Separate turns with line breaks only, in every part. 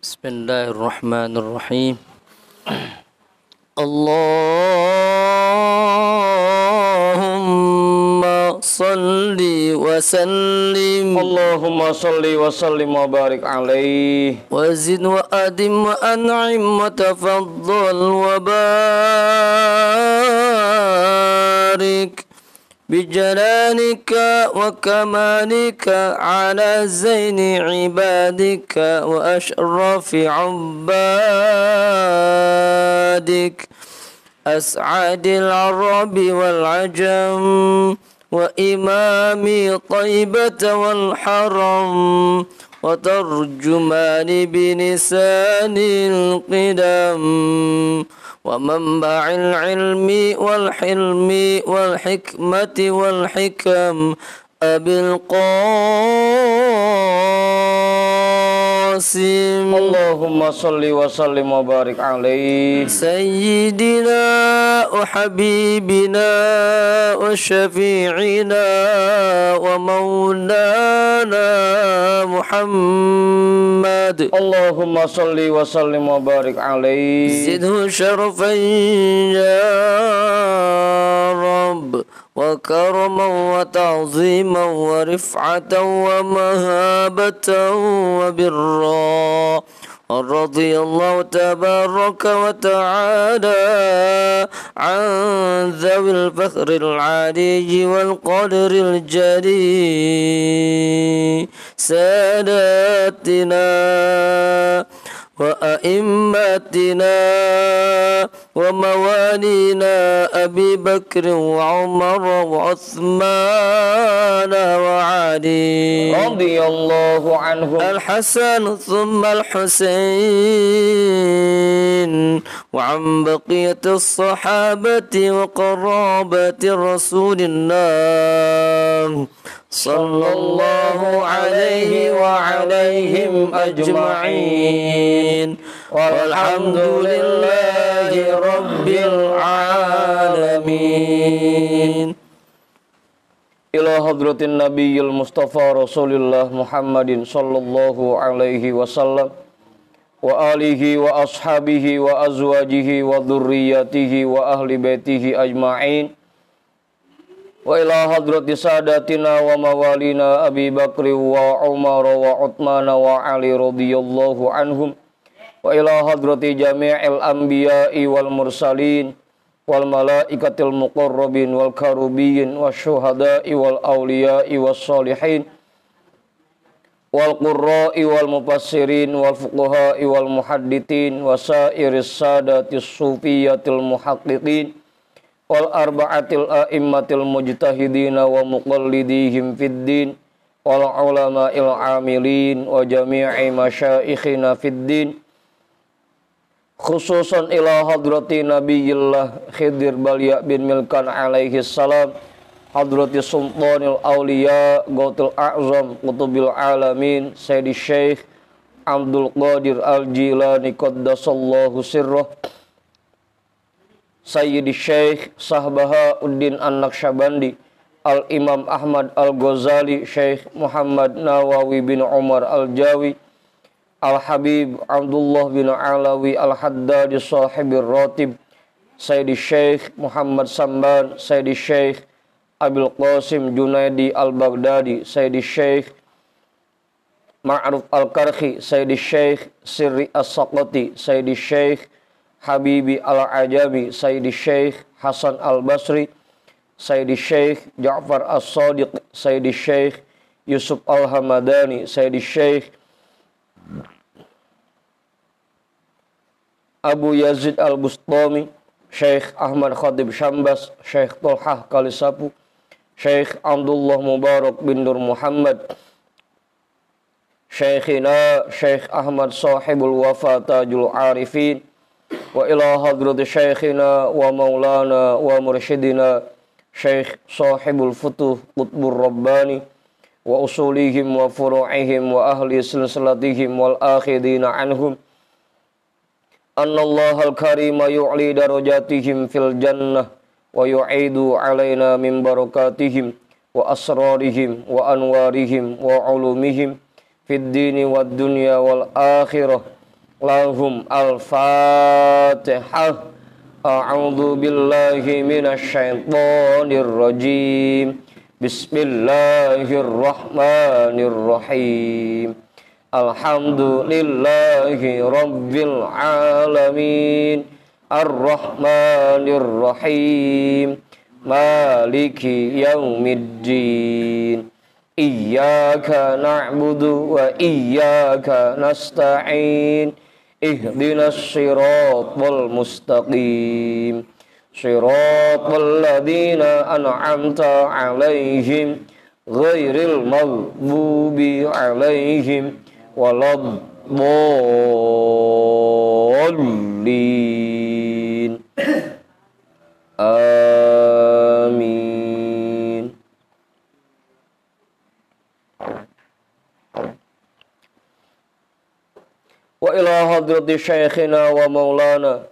Bismillahirrahmanirrahim. Allahumma salli wa sallim.
Allahumma salli wa sallim wa barik alaihi.
Wa zid wa adim wa an'im wa tafaddal wa barik بجلالك وكمالك على زين عبادك وأشرف عبادك أسعد العرب والعجم وإمام طيبة والحرم وترجمان بلسان القدم ومنبع العلم والحلم والحكمة والحكم أبي القاسم
اللهم صل وسلم وبارك عليه
سيدنا وحبيبنا وشفيعنا ومولانا محمد
اللهم صل وسلم وبارك عليه
زده شرفا يا رب وكرما وتعظيما ورفعة ومهابة وبرا رضي الله تبارك وتعالى عن ذوي الفخر العالي والقدر الجليل ساداتنا وأئمتنا وموالينا أبي بكر وعمر وعثمان وعلي
رضي الله عنهم
الحسن ثم الحسين وعن بقية الصحابة وقرابة رسول الله صلى الله عليه وعليهم أجمعين والحمد لله رب العالمين.
إلى حضرة النبي المصطفى رسول الله محمد صلى الله عليه وسلم وآله وأصحابه وأزواجه وذريته وأهل بيته أجمعين وإلى حضرة ساداتنا وموالينا أبي بكر وعمر وعثمان وعلي رضي الله عنهم وإلى حضرة جميع الأنبياء والمرسلين والملائكة المقربين والكروبين والشهداء والأولياء والصالحين والقراء والمفسرين والفقهاء والمحدثين وسائر السادة الصوفية المحققين والأربعة الأئمة المجتهدين ومقلديهم في الدين والعلماء العاملين وجميع مشايخنا في الدين خصوصا إلى حضرة نبي الله خضر بليا بن ملكان عليه السلام حضرة سلطان الأولياء غوث الأعظم قطب العالمين سيد الشيخ عبد القادر الجيلاني قدس الله سره Sayyidi Syekh Sahbahauddin An-Naqsyabandi Al-Imam Ahmad Al-Ghazali Syekh Muhammad Nawawi bin Umar Al-Jawi Al-Habib Abdullah bin Alawi Al-Haddadi Sahibir Ratib Sayyidi Syekh Muhammad Samban Sayyidi Syekh Abil Qasim Junaidi Al-Baghdadi Sayyidi Syekh Ma'ruf Al-Karhi Sayyidi Syekh Sirri As-Saqati Sayyidi Syekh Habibi Al-Ajami Sayyidi Syekh Hasan Al-Basri Sayyidi Syekh Ja'far As-Sadiq Sayyidi Syekh Yusuf Al-Hamadani Sayyidi Syekh Abu Yazid Al-Bustami Syekh Ahmad Khatib Syambas Syekh Tolhah Kalisapu Syekh Abdullah Mubarak bin Nur Muhammad Syekhina Syekh Ahmad Sahibul Wafa Tajul Arifin wa ila hadrati syekhina wa maulana wa mursyidina Syekh Sahibul Futuh Qutbur Rabbani wa usulihim wa furu'ihim wa ahli silsilatihim wal akhidina anhum annallahal karima yu'li darajatihim fil jannah wa yu'idu alaina min barakatihim wa asrarihim wa anwarihim wa ulumihim fid dini wad dunya wal akhirah Lahum al-Fatihah. A'udzu billahi minasyaitonir rajim. Bismillahirrahmanirrahim. Alhamdulillahi rabbil alamin. Ar-Rahmanir Rahim. Maliki yaumiddin. Iyyaka na'budu wa iyyaka nasta'in. Ihdinas siratal mustaqim. Siratal ladzina an'amta 'alaihim ghairil maghdubi 'alaihim waladdallin. Amin. Wa ila hadrati syekhina wa maulana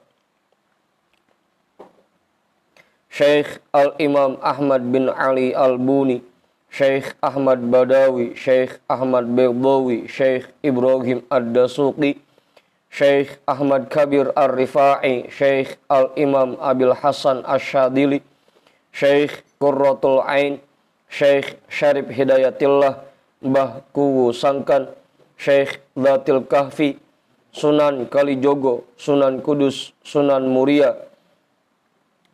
Syekh Al-Imam Ahmad bin Ali Al-Buni, Syekh Ahmad Badawi, Syekh Ahmad Baydawi, Syekh Ibrahim Ad-Dasuqi, Syekh Ahmad Kabir Ar-Rifai, Syekh Al-Imam Abil Hasan Asyadili, Syekh Qurratul Ain, Syekh Syarif Hidayatillah, Mbah Kuwu Sangkan, Syekh Dhatil Kahfi, Sunan Kalijogo, Sunan Kudus, Sunan Muria,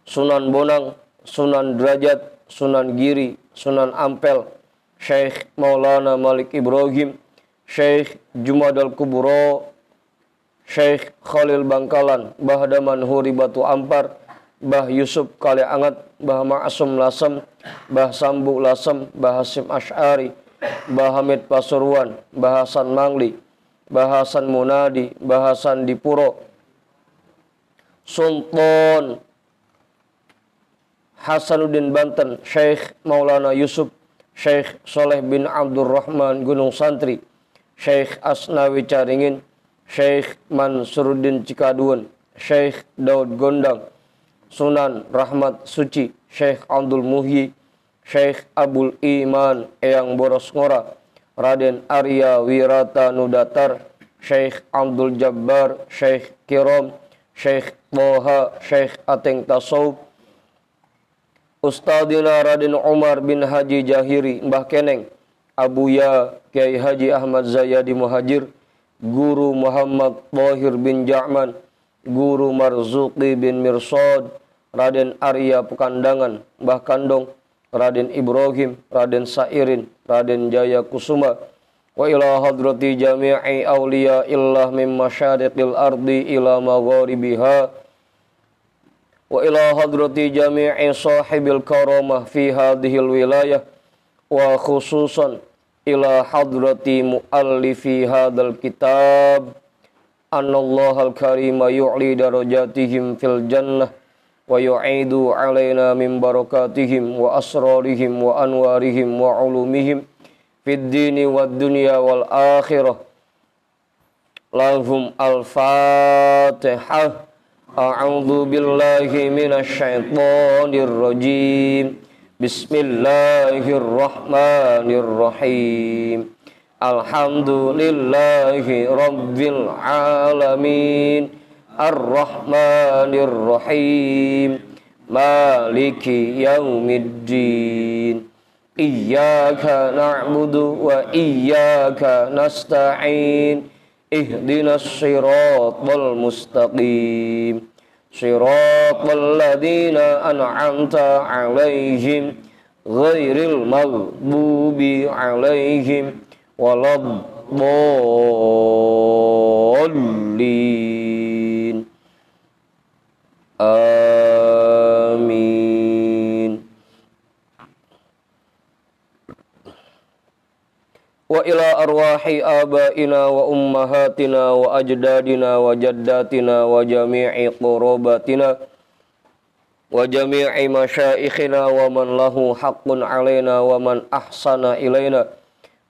Sunan Bonang, Sunan Derajat, Sunan Giri, Sunan Ampel, Syekh Maulana Malik Ibrahim, Syekh Jumadal Kubro, Syekh Khalil Bangkalan, Mbah Daman Huri Batu Ampar, Mbah Yusuf Kale Angat, Mbah Ma'asum Lasem, Mbah Sambu Lasem, Mbah Hasim Asy'ari, Mbah Hamid Pasuruan, Mbah Hasan Mangli, Mbah Hasan Munadi, Mbah Hasan Dipuro, Sultan Hasanuddin Banten, Syekh Maulana Yusuf, Syekh Soleh bin Abdurrahman Gunung Santri, Syekh Asnawi Caringin, Syekh Mansuruddin Cikaduan, Syekh Daud Gondang, Sunan Rahmat Suci, Syekh Abdul Muhyi, Syekh Abul Iman Eyang Boros Ngora, Raden Arya Wirata Nudatar, Syekh Abdul Jabbar, Syekh Kirom, Syekh Toha, Syekh Ateng Tasawuf, Ustadina Raden Umar bin Haji Jahiri, Mbah Keneng, Abuya Kiai Haji Ahmad Zayadi Muhajir, Guru Muhammad Thahir bin Ja'man, Guru Marzuqi bin Mirsad, Raden Arya Pekandangan, Mbah Kandong, Raden Ibrahim, Raden Sairin, Raden Jaya Kusuma, wa ila hadrati jami'i awliya illah min masyariqil ardi ila magharibiha, wa ila hadrati jami'i sahibil karamah fi hadhil wilayah, wa khususan ila hadrati muallifi hadal kitab, annallahal karima yu'li darajatihim fil jannah wa yu'idu alaina min barakatihim wa asrarihim wa anwarihim wa ulumihim fid dini wad dunya wal akhirah. Lahum al-Fatihah. A'udzu billahi minasyaitonir rajim. Bismillahirrahmanirrahim. Alhamdulillahi rabbil alamin. Ar-Rahmanir Rahim. Maliki yaumiddin. Iyyaka na'budu wa iyyaka nasta'in. Ihdinas siratal mustaqim. Siratal ladzina an'amta 'alaihim ghairil maghdubi 'alaihim waladdallin. Amin. Wa ila arwahi abaina wa ummahatina wa ajdadina wa jaddatina wa jami'i qurabatina wa jami'i masyaikhina wa man lahu haqqun alaina wa man ahsana ilaina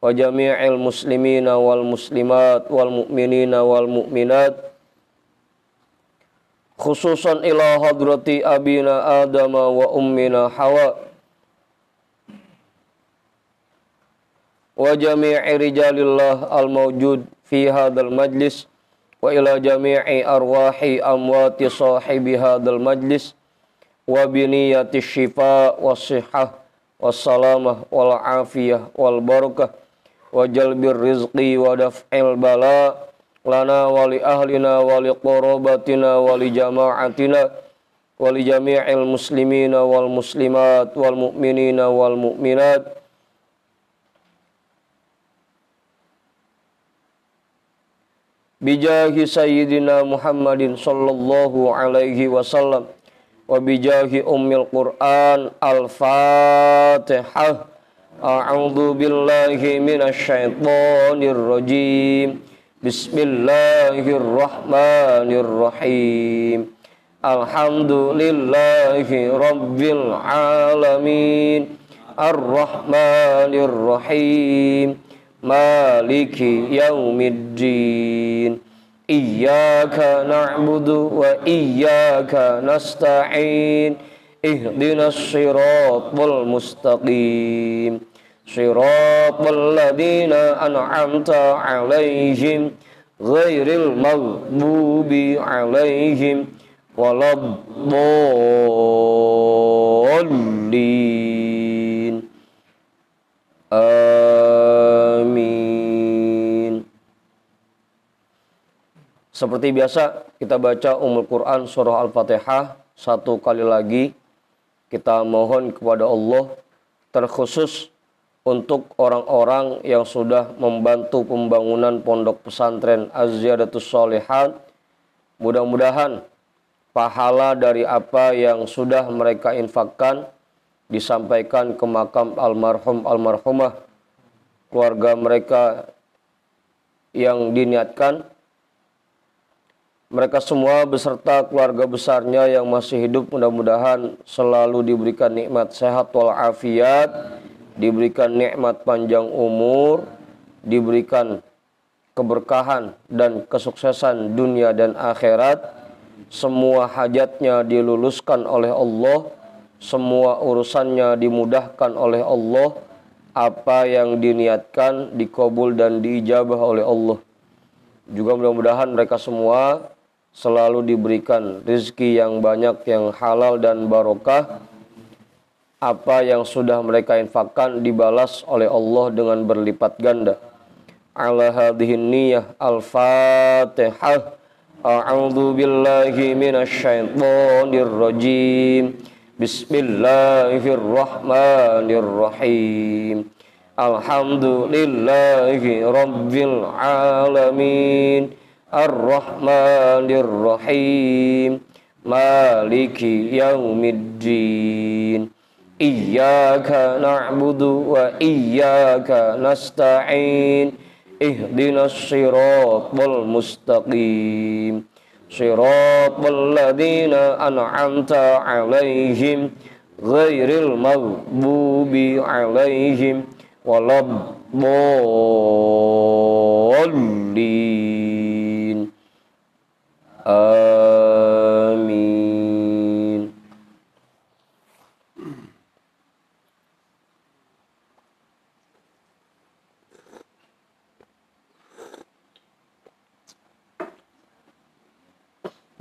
wa jami'il muslimina wal muslimat wal mu'minina wal mu'minat, khususan ila hadrati abina Adama wa ummina Hawa wa jami'i rijalillah al-mawjud fi hadzal majlis wa ila jami'i arwahi amwati sahibi hadzal majlis wa bi niyyati syifa was sihhah was salamah wal afiyah wal barakah wa jalbir rizqi wa daf'il bala lana wa li ahlina wa li qarabatina wa li jama'atina wa li jami'il muslimina wal muslimat wal mu'minina wal mu'minat bijahi sayyidina Muhammadin sallallahu alaihi wasallam wa bijahi ummil Qur'an al-Fatihah. A'udzu billahi minasy syaithanir rajim. Bismillahirrahmanirrahim. Alhamdulillahi rabbil alamin. Ar-Rahmanir Rahim. Maliki yaumiddin. Iyyaka na'budu wa iyyaka nasta'in. Ihdinas siratal mustaqim. Siratal ladzina an'amta 'alaihim ghairil maghdubi 'alaihim waladdallin. Amin. Seperti biasa kita baca Ummul Quran surah Al-Fatihah satu kali lagi. Kita mohon kepada Allah terkhusus untuk orang-orang yang sudah membantu pembangunan pondok pesantren Az-Ziyadatus Shalihat. Mudah-mudahan pahala dari apa yang sudah mereka infakkan disampaikan ke makam almarhum almarhumah keluarga mereka yang diniatkan. Mereka semua beserta keluarga besarnya yang masih hidup mudah-mudahan selalu diberikan nikmat sehat wal afiat, diberikan nikmat panjang umur, diberikan keberkahan dan kesuksesan dunia dan akhirat. Semua hajatnya diluluskan oleh Allah, semua urusannya dimudahkan oleh Allah, apa yang diniatkan dikabul dan diijabah oleh Allah. Juga mudah-mudahan mereka semua selalu diberikan rezeki yang banyak, yang halal dan barokah. Apa yang sudah mereka infakkan dibalas oleh Allah dengan berlipat ganda. Ala hadhihi niyyah al-Fatihah. A'udzu billahi minasy syaithanir rajim. Bismillahirrahmanirrahim. Alhamdulillahi rabbil alamin. Ar-Rahmanir Rahim. Maliki yaumiddin. Iyyaka na'budu wa iyyaka nasta'in. Ihdinas siratal mustaqim. Siratal ladzina an'amta 'alaihim ghairil maghdubi 'alaihim waladdallin. Amin.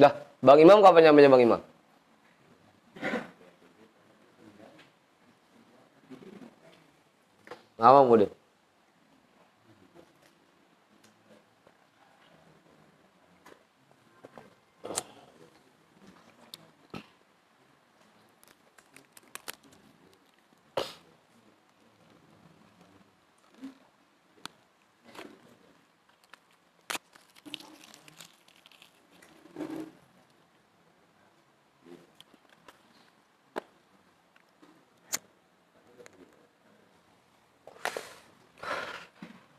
Dah, Bang Imam kapan nyampe Bang Imam? Ngawang udah.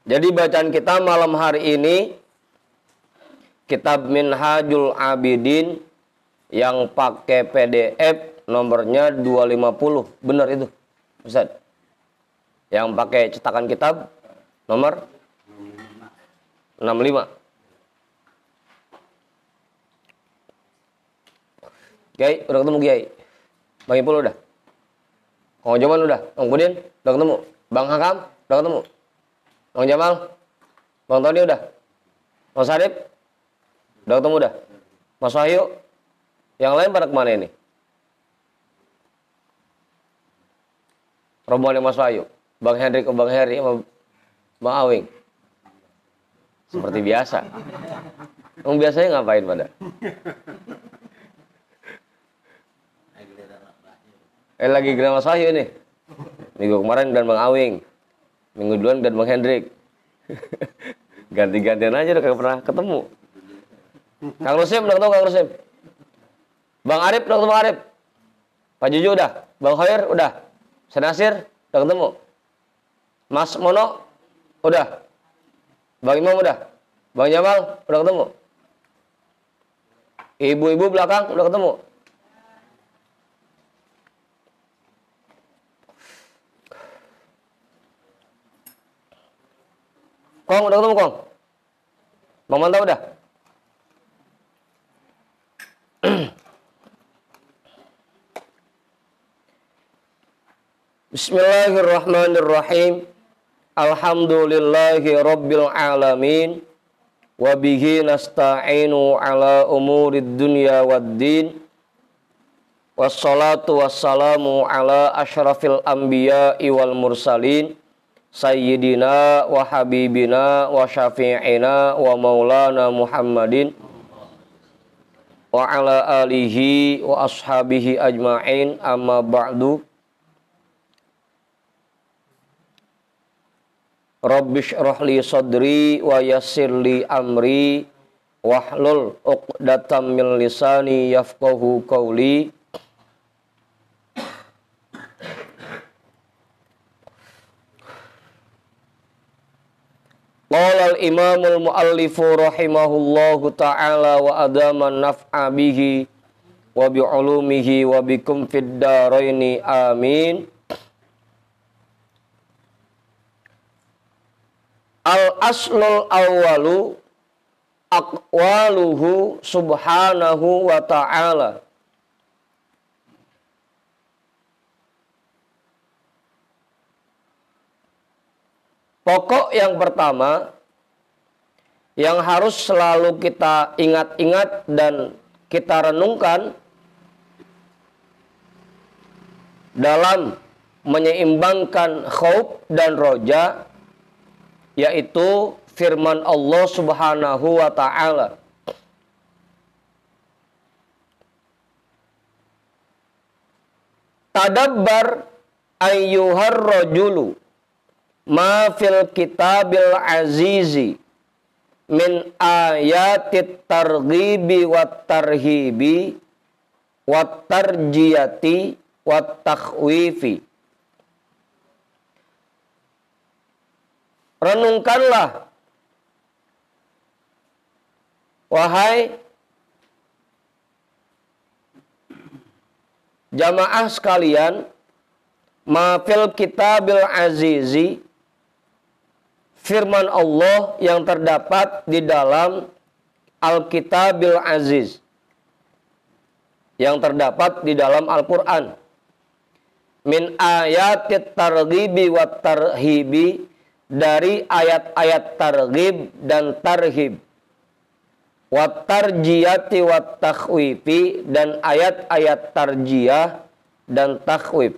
Jadi bacaan kita malam hari ini kitab Minhajul Abidin yang pakai PDF nomornya 250. Benar itu, Ustaz? Yang pakai cetakan kitab nomor 65. Kiai, udah ketemu Kiai? Bang Ipul udah? Kang Jamal udah? Kang Budin udah ketemu? Bang Hakam udah ketemu? Bang Jamal? Bang Tony udah? Bang Sarip? Udah ketemu dah? Mas Wahyu? Yang lain pada kemana ini? Rombongan Mas Wahyu? Bang Hendrik, Bang Heri, sama Bang Awing? Seperti biasa. Emang biasanya ngapain pada? Lagi giliran Mas Wahyu nih. Minggu kemarin dan Bang Awing. Minggu duluan dan Bang Hendrik. Ganti-gantian aja udah kagak pernah ketemu. Kang Rusim udah ketemu Kang Rusim. Bang Arif udah ketemu Arif. Pak Juju udah. Bang Khair udah. Senasir udah ketemu. Mas Mono udah. Bang Imam udah. Bang Jamal udah ketemu. Ibu-ibu belakang udah ketemu. Kong udah ketemu Kong. Bang Mantap udah. Bismillahirrahmanirrahim. Alhamdulillahi rabbil alamin. Wabihi nasta'inu ala umurid dunya waddin. Wassalatu wassalamu ala ashrafil anbiya'i wal mursalin. Sayyidina wa habibina wa syafi'ina wa maulana Muhammadin wa ala alihi wa ashabihi ajma'in, amma ba'du. Rabbi shrah li sadri wa yassir li amri wahlul 'uqdatam min lisani yafqahu qawli. Qala al-imamul muallifu rahimahullahu ta'ala wa adama naf'a bihi wa bi'ulumihi wa bikum fid daraini amin. Al-aslul awwalu aqwaluhu subhanahu wa ta'ala. Pokok yang pertama yang harus selalu kita ingat-ingat dan kita renungkan dalam menyeimbangkan khauf dan roja, yaitu firman Allah Subhanahu wa ta'ala. Tadabbar ayyuhar rajulu ma fil kitabil azizi min ayatit targhibi wat tarhibi wat tarjiyati wat takhwifi. Renungkanlah, wahai jamaah sekalian, ma fil kitabil azizi, firman Allah yang terdapat di dalam Al-Kitabil Aziz, yang terdapat di dalam Al-Quran. Min ayatit targhibi wat tarhibi, dari ayat-ayat targhib dan tarhib. Wat tarjiyati wat takhwifi, dan ayat-ayat tarjiyah dan takhwif.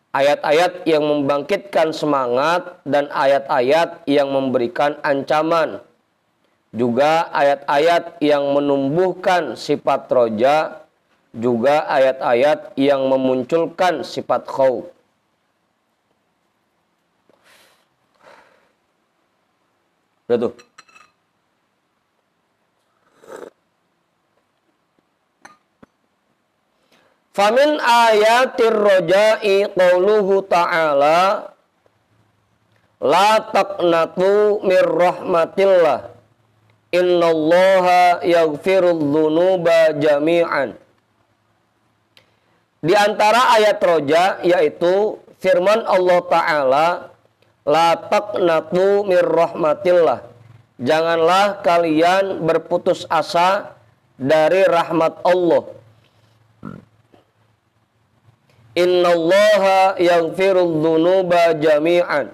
Ayat-ayat yang membangkitkan semangat dan ayat-ayat yang memberikan ancaman. Juga ayat-ayat yang menumbuhkan sifat roja. Juga ayat-ayat yang memunculkan sifat khauf. Udah tuh. Famin ayatir roja'i qauluhu ta'ala la taqnatu mir rahmatillah innallaha yaghfirudz dzunuba jami'an. Di antara ayat roja yaitu firman Allah Ta'ala, la taqnatu mir rahmatillah, janganlah kalian berputus asa dari rahmat Allah. Innallaha yaghfirudz dzunuba jami'an.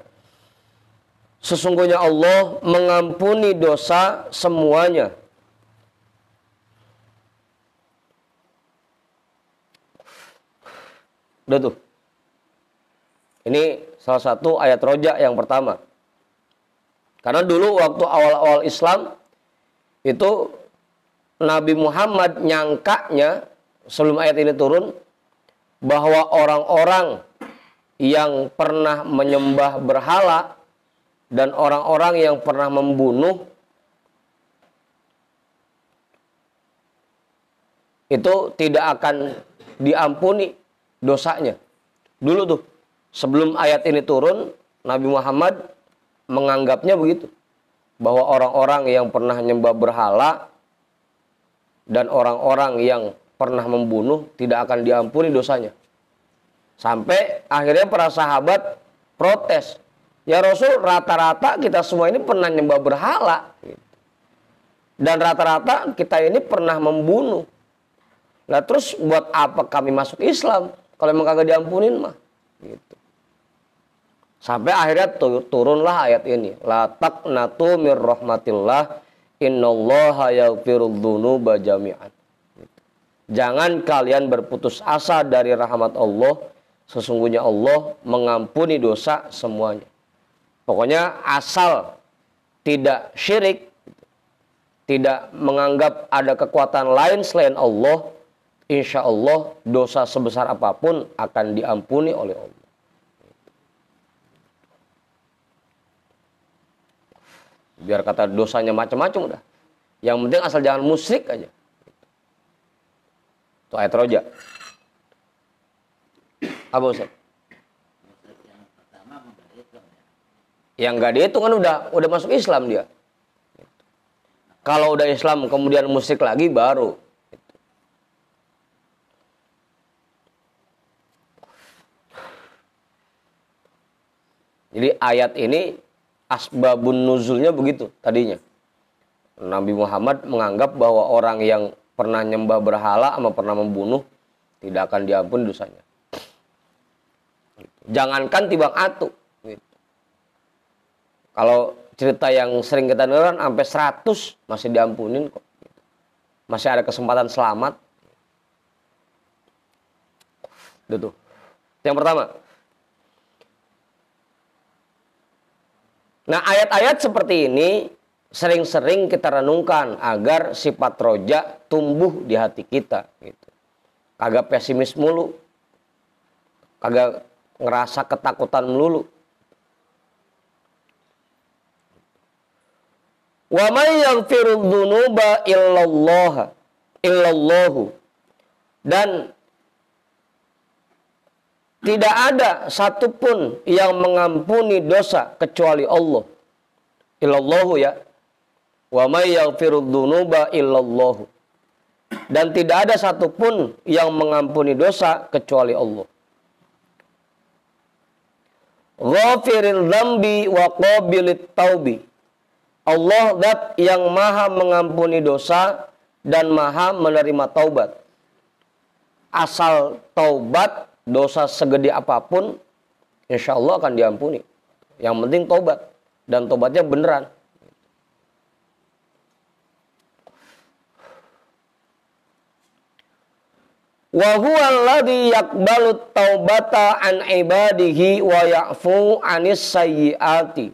Sesungguhnya Allah mengampuni dosa semuanya. Udah tuh. Ini salah satu ayat roja yang pertama. Karena dulu waktu awal-awal Islam itu Nabi Muhammad nyangkanya sebelum ayat ini turun bahwa orang-orang yang pernah menyembah berhala dan orang-orang yang pernah membunuh itu tidak akan diampuni dosanya. Dulu tuh, sebelum ayat ini turun, Nabi Muhammad menganggapnya begitu. Bahwa orang-orang yang pernah nyembah berhala dan orang-orang yang pernah membunuh tidak akan diampuni dosanya. Sampai akhirnya para sahabat protes. Ya Rasul, rata-rata kita semua ini pernah nyembah berhala. Dan rata-rata kita ini pernah membunuh. Nah terus buat apa kami masuk Islam? Kalau emang kagak diampunin mah. Gitu. Sampai akhirnya turunlah ayat ini. La taqnatu mir rahmatillah innallaha yaghfirudz dzunuba jami'an. Gitu. Jangan kalian berputus asa dari rahmat Allah. Sesungguhnya Allah mengampuni dosa semuanya. Pokoknya asal tidak syirik, tidak menganggap ada kekuatan lain selain Allah, insya Allah dosa sebesar apapun akan diampuni oleh Allah. Biar kata dosanya macam-macam udah. Yang penting asal jangan musyrik aja. Itu ayat roja. Apa Ustaz? Yang nggak dihitung kan udah masuk Islam dia. Kalau udah Islam kemudian musyrik lagi baru. Jadi ayat ini asbabun nuzulnya begitu tadinya. Nabi Muhammad menganggap bahwa orang yang pernah nyembah berhala sama pernah membunuh tidak akan diampuni dosanya. Jangankan timbang atu. Gitu. Kalau cerita yang sering kita dengar sampai 100 masih diampunin kok. Gitu. Masih ada kesempatan selamat. Itu tuh. Yang pertama. Nah ayat-ayat seperti ini sering-sering kita renungkan agar sifat roja tumbuh di hati kita. Gitu. Kagak pesimis mulu. Kagak ngerasa ketakutan melulu. Wa may yaghfirudz dzunuba illallahu. Dan tidak ada satupun yang mengampuni dosa kecuali Allah. Illallahu ya. Wa may yaghfirudz dzunuba illallahu. Dan tidak ada satupun yang mengampuni dosa kecuali Allah. Ghafiril dzambi wa qabilit taubi. Allah zat yang maha mengampuni dosa dan maha menerima taubat. Asal taubat, dosa segede apapun, insya Allah akan diampuni. Yang penting taubat. Dan taubatnya beneran. Wa huwa alladhi yaqbalu taubata an ibadihi wa ya'fu 'anis sayyiati.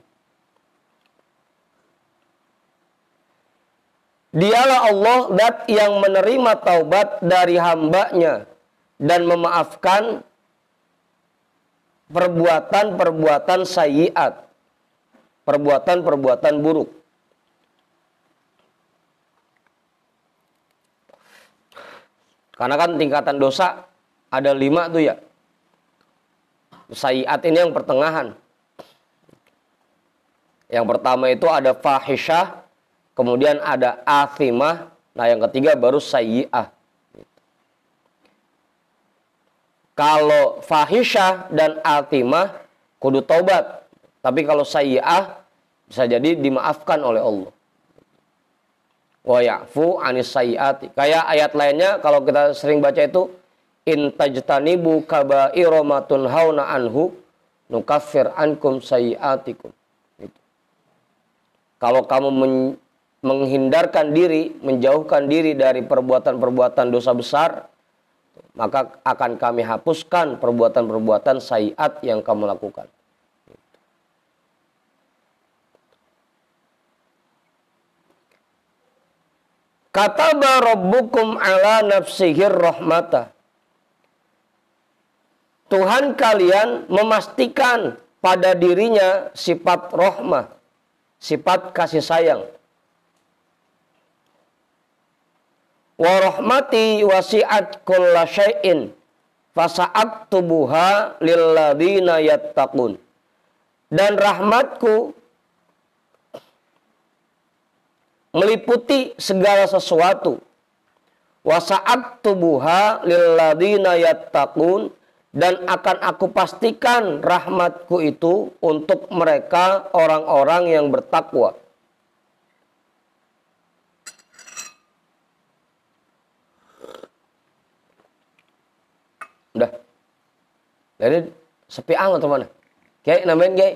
Dialah Allah zat yang menerima taubat dari hambanya dan memaafkan perbuatan-perbuatan sayyiat, perbuatan-perbuatan buruk. Karena kan tingkatan dosa ada 5 tuh ya. Sayyiat ini yang pertengahan. Yang pertama itu ada fahisyah, kemudian ada athimah, nah yang ketiga baru sayyi'ah. Kalau fahisyah dan athimah kudu taubat. Tapi kalau sayyi'ah bisa jadi dimaafkan oleh Allah. Wa ya'fu 'anis sayyi'ati. Kayak ayat lainnya kalau kita sering baca itu in tajtanibu kaba'ira ma tunhauna anhu nukaffir ankum sayyi'atikum. Gitu. Kalau kamu menghindarkan diri, menjauhkan diri dari perbuatan-perbuatan dosa besar, maka akan kami hapuskan perbuatan-perbuatan sayiat yang kamu lakukan. Kataba rabbukum ala nafsihir rahmata. Tuhan kalian memastikan pada dirinya sifat rahmah, sifat kasih sayang. Wa rahmati wasi'at kulla syai'in fasa'aktubuha lilladzina yattaqun. Dan rahmatku meliputi segala sesuatu. Wasa'aktubuha lilladzina yattaqun, dan akan aku pastikan rahmatku itu untuk mereka orang-orang yang bertakwa. Udah. Jadi sepi amat teman. Kayak nambahin kayak.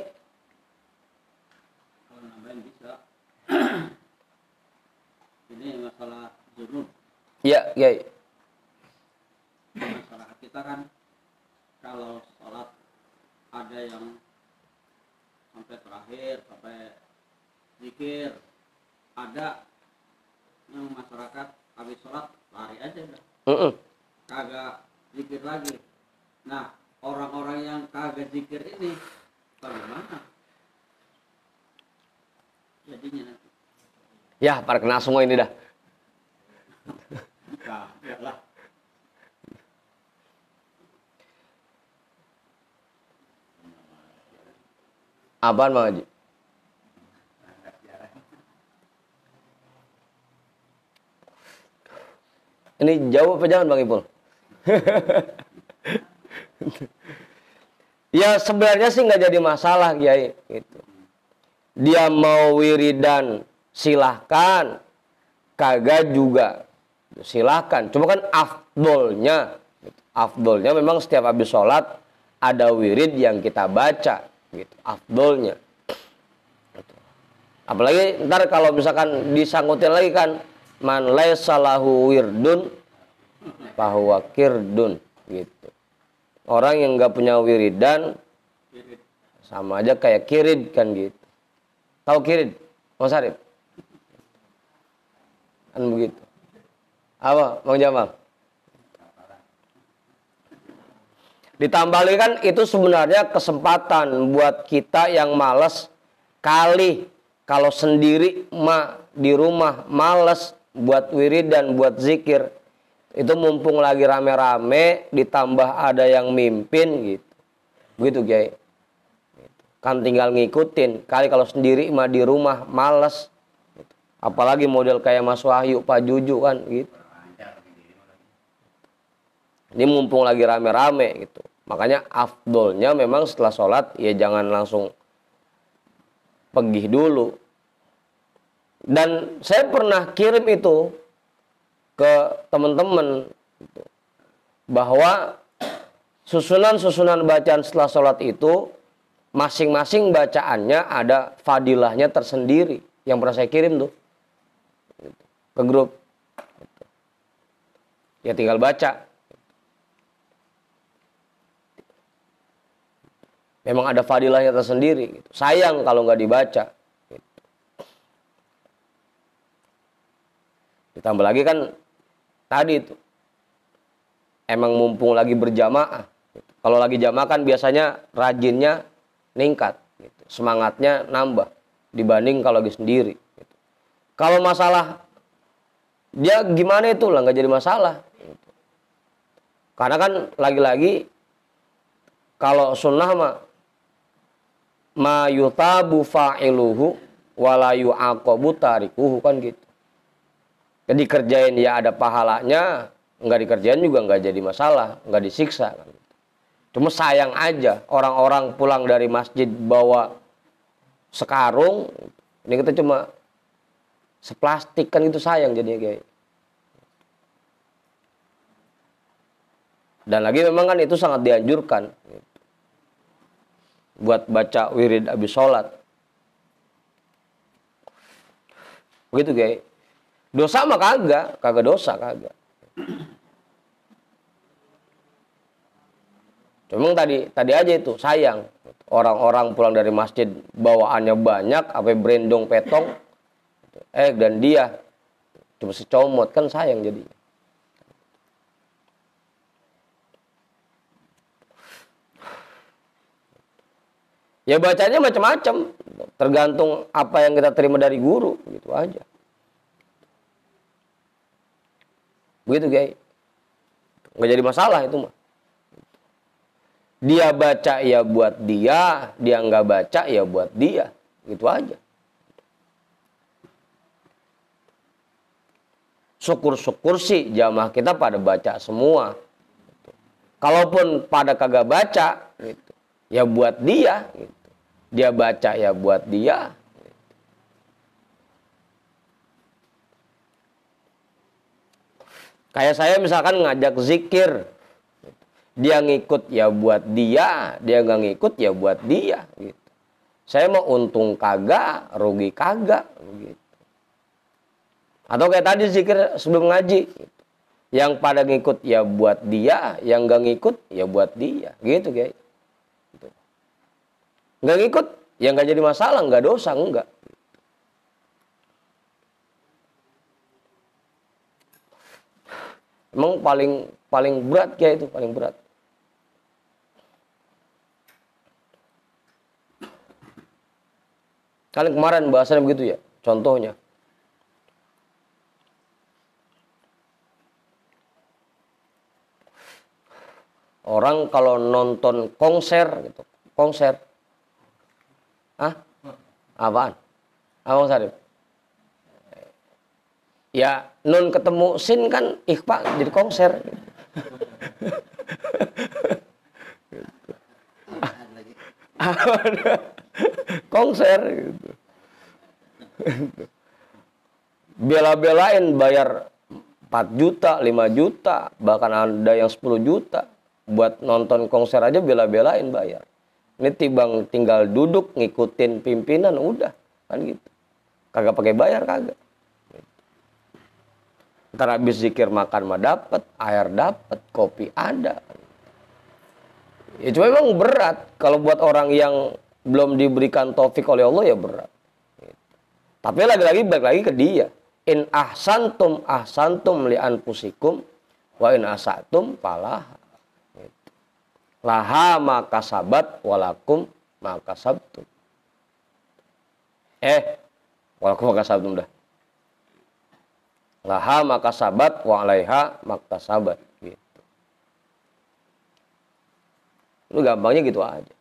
Kalau nambahin bisa. Ini masalah zunub.
Iya, kayak.
Masyarakat kita kan kalau sholat ada yang sampai terakhir, sampai zikir, ada yang masyarakat habis sholat lari aja udah. Kagak zikir lagi. Nah, orang-orang yang kagak zikir ini bagaimana jadinya nanti?
Ya, para kena semua ini dah.
Nah, lah.
Apaan Bang Haji? Ini jauh apa jangan Bang Ipul? Ya sebenarnya sih nggak jadi masalah Kiai. Gitu. Dia mau wiridan silahkan, kagak juga silahkan. Cuma kan afdolnya memang setiap habis sholat ada wirid yang kita baca. Gitu, afdolnya. Gitu. Apalagi ntar kalau misalkan disangkutin lagi kan, man laisa lahu wirdun fahuwa kirdun, gitu. Orang yang nggak punya wiridan sama aja kayak kirid kan gitu. Tahu kirid, Mas Arif? Kan begitu. Apa, Bang Jamal? Ditambah lagi kan itu sebenarnya kesempatan buat kita yang malas kali kalau sendiri di rumah malas buat wirid dan buat zikir. Itu mumpung lagi rame-rame ditambah ada yang mimpin gitu. Begitu Kiai. Kan tinggal ngikutin. Kali kalau sendiri di rumah malas. Apalagi model kayak Mas Wahyu, Pak Juju kan gitu. Ini mumpung lagi rame-rame gitu. Makanya afdolnya memang setelah sholat ya jangan langsung pergi dulu. Dan saya pernah kirim itu ke teman-teman gitu, bahwa susunan-susunan bacaan setelah sholat itu masing-masing bacaannya ada fadilahnya tersendiri. Yang pernah saya kirim tuh gitu, ke grup. Gitu. Ya tinggal baca. Memang ada fadilahnya tersendiri. Gitu. Sayang kalau nggak dibaca. Gitu. Ditambah lagi kan tadi itu emang mumpung lagi berjamaah. Gitu. Kalau lagi jamaah kan biasanya rajinnya meningkat. Gitu. Semangatnya nambah dibanding kalau lagi sendiri. Gitu. Kalau masalah dia gimana itu lah nggak jadi masalah. Gitu. Karena kan lagi-lagi kalau sunnah ma yutabu fa'iluhu wala yu'aqabu tarikuhu kan gitu. Jadi kerjain ya ada pahalanya, nggak dikerjain juga nggak jadi masalah, nggak disiksa. Kan. Cuma sayang aja orang-orang pulang dari masjid bawa sekarung, ini kita cuma seplastik kan itu sayang jadinya kayak. Dan lagi memang kan itu sangat dianjurkan. Gitu. Buat baca wirid habis sholat. Begitu guys. Dosa mah kagak dosa kagak. Cuma tadi aja itu sayang. Orang-orang pulang dari masjid bawaannya banyak, apa brendong petong. Dan dia cuma secomot, kan sayang jadinya. Ya bacanya macam-macam, tergantung apa yang kita terima dari guru, gitu aja. Begitu guys. Nggak jadi masalah itu mah. Dia baca ya buat dia nggak baca ya buat dia, gitu aja. Syukur-syukur sih jamaah kita pada baca semua. Kalaupun pada kagak baca, gitu, ya buat dia. Gitu. Dia baca ya buat dia. Gitu. Kayak saya misalkan ngajak zikir. Dia ngikut ya buat dia nggak ngikut ya buat dia. Gitu. Saya mau untung kagak, rugi kagak. Gitu. Atau kayak tadi zikir sebelum ngaji. Gitu. Yang pada ngikut ya buat dia, yang nggak ngikut ya buat dia. Gitu guys. Gitu. Nggak ngikut ya nggak jadi masalah, nggak dosa, enggak. Emang paling berat kayak itu, paling berat. Kalian kemarin bahasannya begitu ya, contohnya. Orang kalau nonton konser gitu, konser. Hah? Apaan? Abang Sarif? Ya, non ketemu sin kan ikhfa jadi konser. Konser gitu. Bela-belain bayar 4 juta, 5 juta, bahkan ada yang 10 juta buat nonton konser aja bela-belain bayar. Ini tinggal duduk ngikutin pimpinan udah kan gitu. Kagak pakai bayar kagak. Ntar habis zikir makan mah dapet, air dapet, kopi ada. Ya cuma memang berat kalau buat orang yang belum diberikan taufik oleh Allah ya berat. Tapi lagi-lagi balik lagi ke dia. In ahsantum li anfusikum wa in asatum falaha. Laha maka sabat walakum maka sabtum. Walakum maka sabtum dah. Laha maka sabat wa alaiha maka sabat. Gitu. Itu gampangnya gitu aja.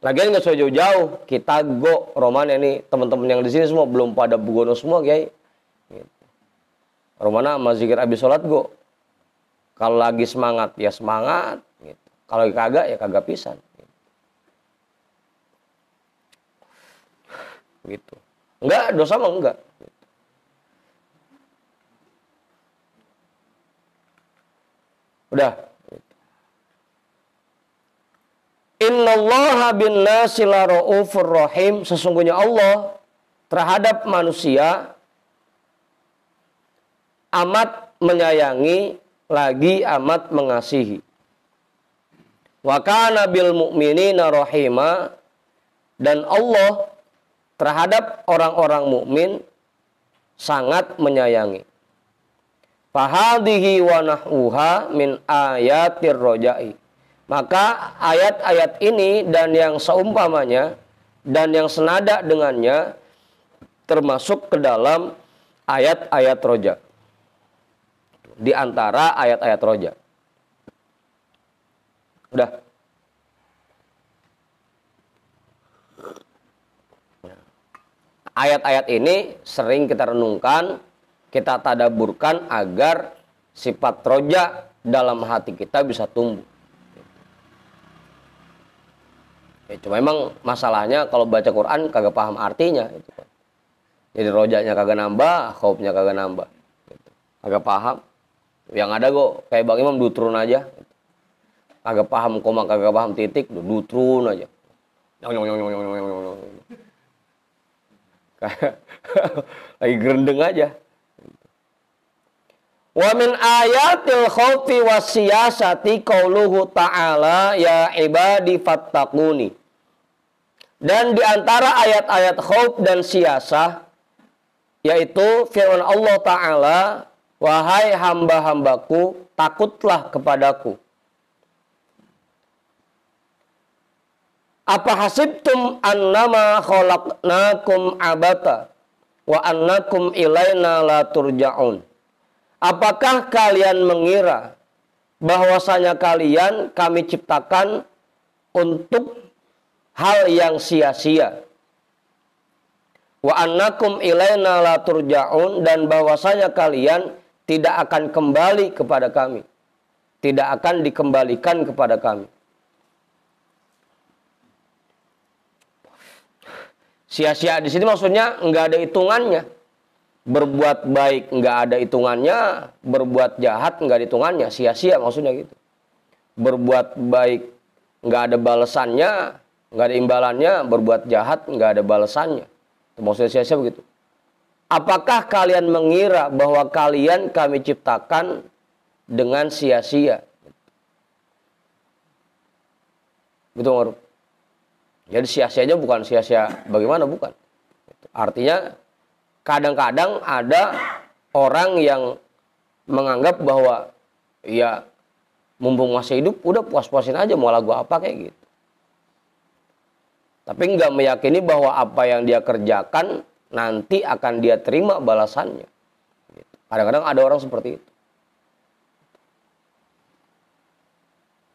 Lagian nggak usah jauh-jauh, kita go Romana ini teman-teman yang di sini semua belum pada bugono semua, Kiai. Gitu. Romana sama zikir abis sholat go. Kalau lagi semangat ya semangat, gitu. Kalau kagak ya kagak pisan. Gitu. Enggak, dosa mah enggak. Gitu. Udah. Innallaha bin nasi la ra'ufur rahim. Sesungguhnya Allah terhadap manusia amat menyayangi lagi amat mengasihi. Wa kana bil mu'minina rahima, dan Allah terhadap orang-orang mukmin sangat menyayangi. Fahadhihi wa nahwuha min ayatir roja'i. Maka ayat-ayat ini dan yang seumpamanya dan yang senada dengannya termasuk ke dalam ayat-ayat roja. Di antara ayat-ayat roja. Udah. Ayat-ayat ini sering kita renungkan, kita tadaburkan agar sifat roja dalam hati kita bisa tumbuh. Ya, cuma memang masalahnya kalau baca Quran kagak paham artinya. Gitu. Jadi rojanya kagak nambah, khaufnya kagak nambah. Gitu. Kagak paham. Yang ada kok kayak Bang Imam dutrun aja. Gitu. Kagak paham koma, kagak paham titik, dutrun aja. Lagi gerendeng aja. Wa min ayatil khaufi wasiyasati qauluhu ta'ala ya ibadi fattaquni. Dan di antara ayat-ayat khauf dan siasah yaitu firman Allah Ta'ala, wahai hamba-hambaku, takutlah kepadaku. Apa hasibtum annama khalaqnakum abata wa annakum ilaina la turja'un. Apakah kalian mengira bahwasanya kalian kami ciptakan untuk hal yang sia-sia? Wa annakum ilaina la turja'un, dan bahwasanya kalian tidak akan kembali kepada kami. Tidak akan dikembalikan kepada kami. Sia-sia di sini maksudnya nggak ada hitungannya. Berbuat baik nggak ada hitungannya, berbuat jahat nggak ada hitungannya, sia-sia maksudnya gitu. Berbuat baik nggak ada balasannya, nggak ada imbalannya, berbuat jahat nggak ada balasannya. Itu maksudnya sia-sia begitu. Apakah kalian mengira bahwa kalian kami ciptakan dengan sia-sia? Betul nggak? Jadi sia-sianya bukan sia-sia bagaimana, bukan. Artinya kadang-kadang ada orang yang menganggap bahwa ya mumpung masih hidup udah puas-puasin aja mau lagu apa kayak gitu. Tapi nggak meyakini bahwa apa yang dia kerjakan nanti akan dia terima balasannya. Kadang-kadang ada orang seperti itu.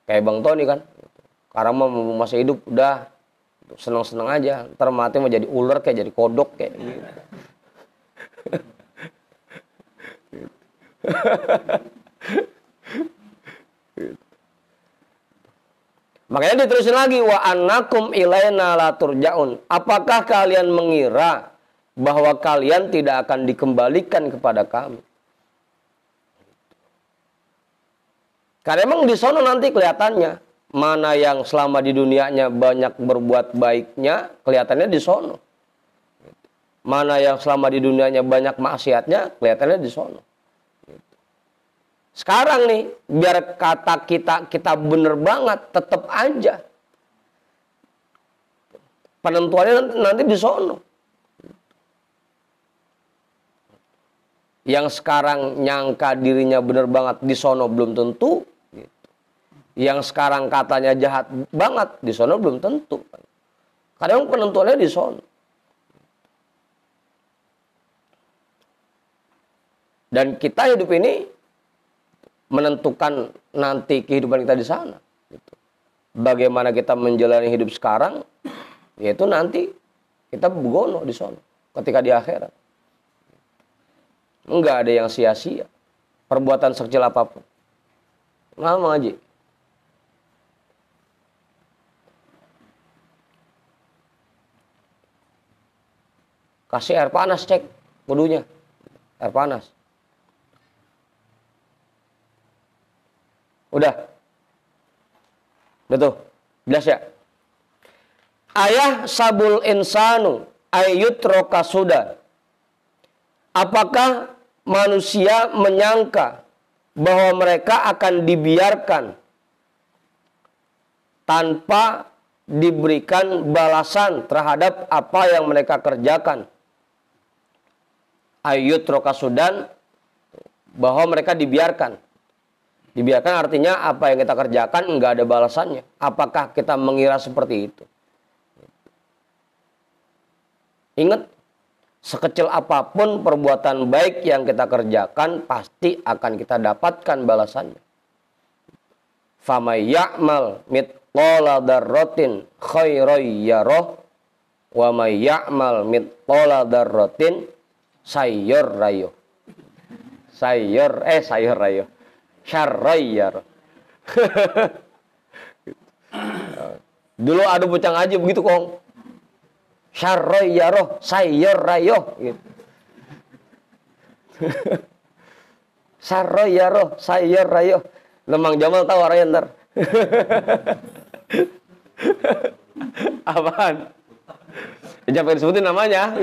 Kayak Bang Tony kan. Karena mumpung masih hidup udah seneng-seneng aja. Ntar mati mau jadi ular kayak jadi kodok kayak gitu. Makanya diterusin lagi, wa annakum ilaina la turja'un. Apakah kalian mengira bahwa kalian tidak akan dikembalikan kepada kami? Karena emang di sono nanti kelihatannya mana yang selama di dunianya banyak berbuat baiknya, kelihatannya di sono. Mana yang selama di dunianya banyak maksiatnya, kelihatannya di sono. Sekarang nih, biar kata kita bener banget, tetap aja penentuannya nanti di sono. Yang sekarang nyangka dirinya bener banget di sono belum tentu. Yang sekarang katanya jahat banget di sono belum tentu. Kadang penentuannya di sono. Dan kita hidup ini menentukan nanti kehidupan kita di sana. Bagaimana kita menjalani hidup sekarang, yaitu nanti kita begono di sana ketika di akhirat. Enggak ada yang sia-sia. Perbuatan sekecil apapun. Lama aja. Kasih air panas, cek wudunya. Air panas. Udah. Betul. Jelas ya? Ayah sabul insanu ayut rokasuda. Apakah manusia menyangka bahwa mereka akan dibiarkan tanpa diberikan balasan terhadap apa yang mereka kerjakan? Ayut rokasudan, bahwa mereka dibiarkan. Dibiarkan artinya apa yang kita kerjakan enggak ada balasannya. Apakah kita mengira seperti itu? Ingat, sekecil apapun perbuatan baik yang kita kerjakan pasti akan kita dapatkan balasannya. Famay ya'mal mithqala dzarratin khairan yarah wa may ya'mal mithqala dzarratin sayur rayo. Sayur rayo. Syarrayyar. Dulu ada bocah ngaji begitu kong. Syarrayyaroh, sayur rayo gitu. Syarrayyaroh, sayur rayo. Lemang Jamal tahu arahnya ntar. Apaan? Jangan disebutin namanya.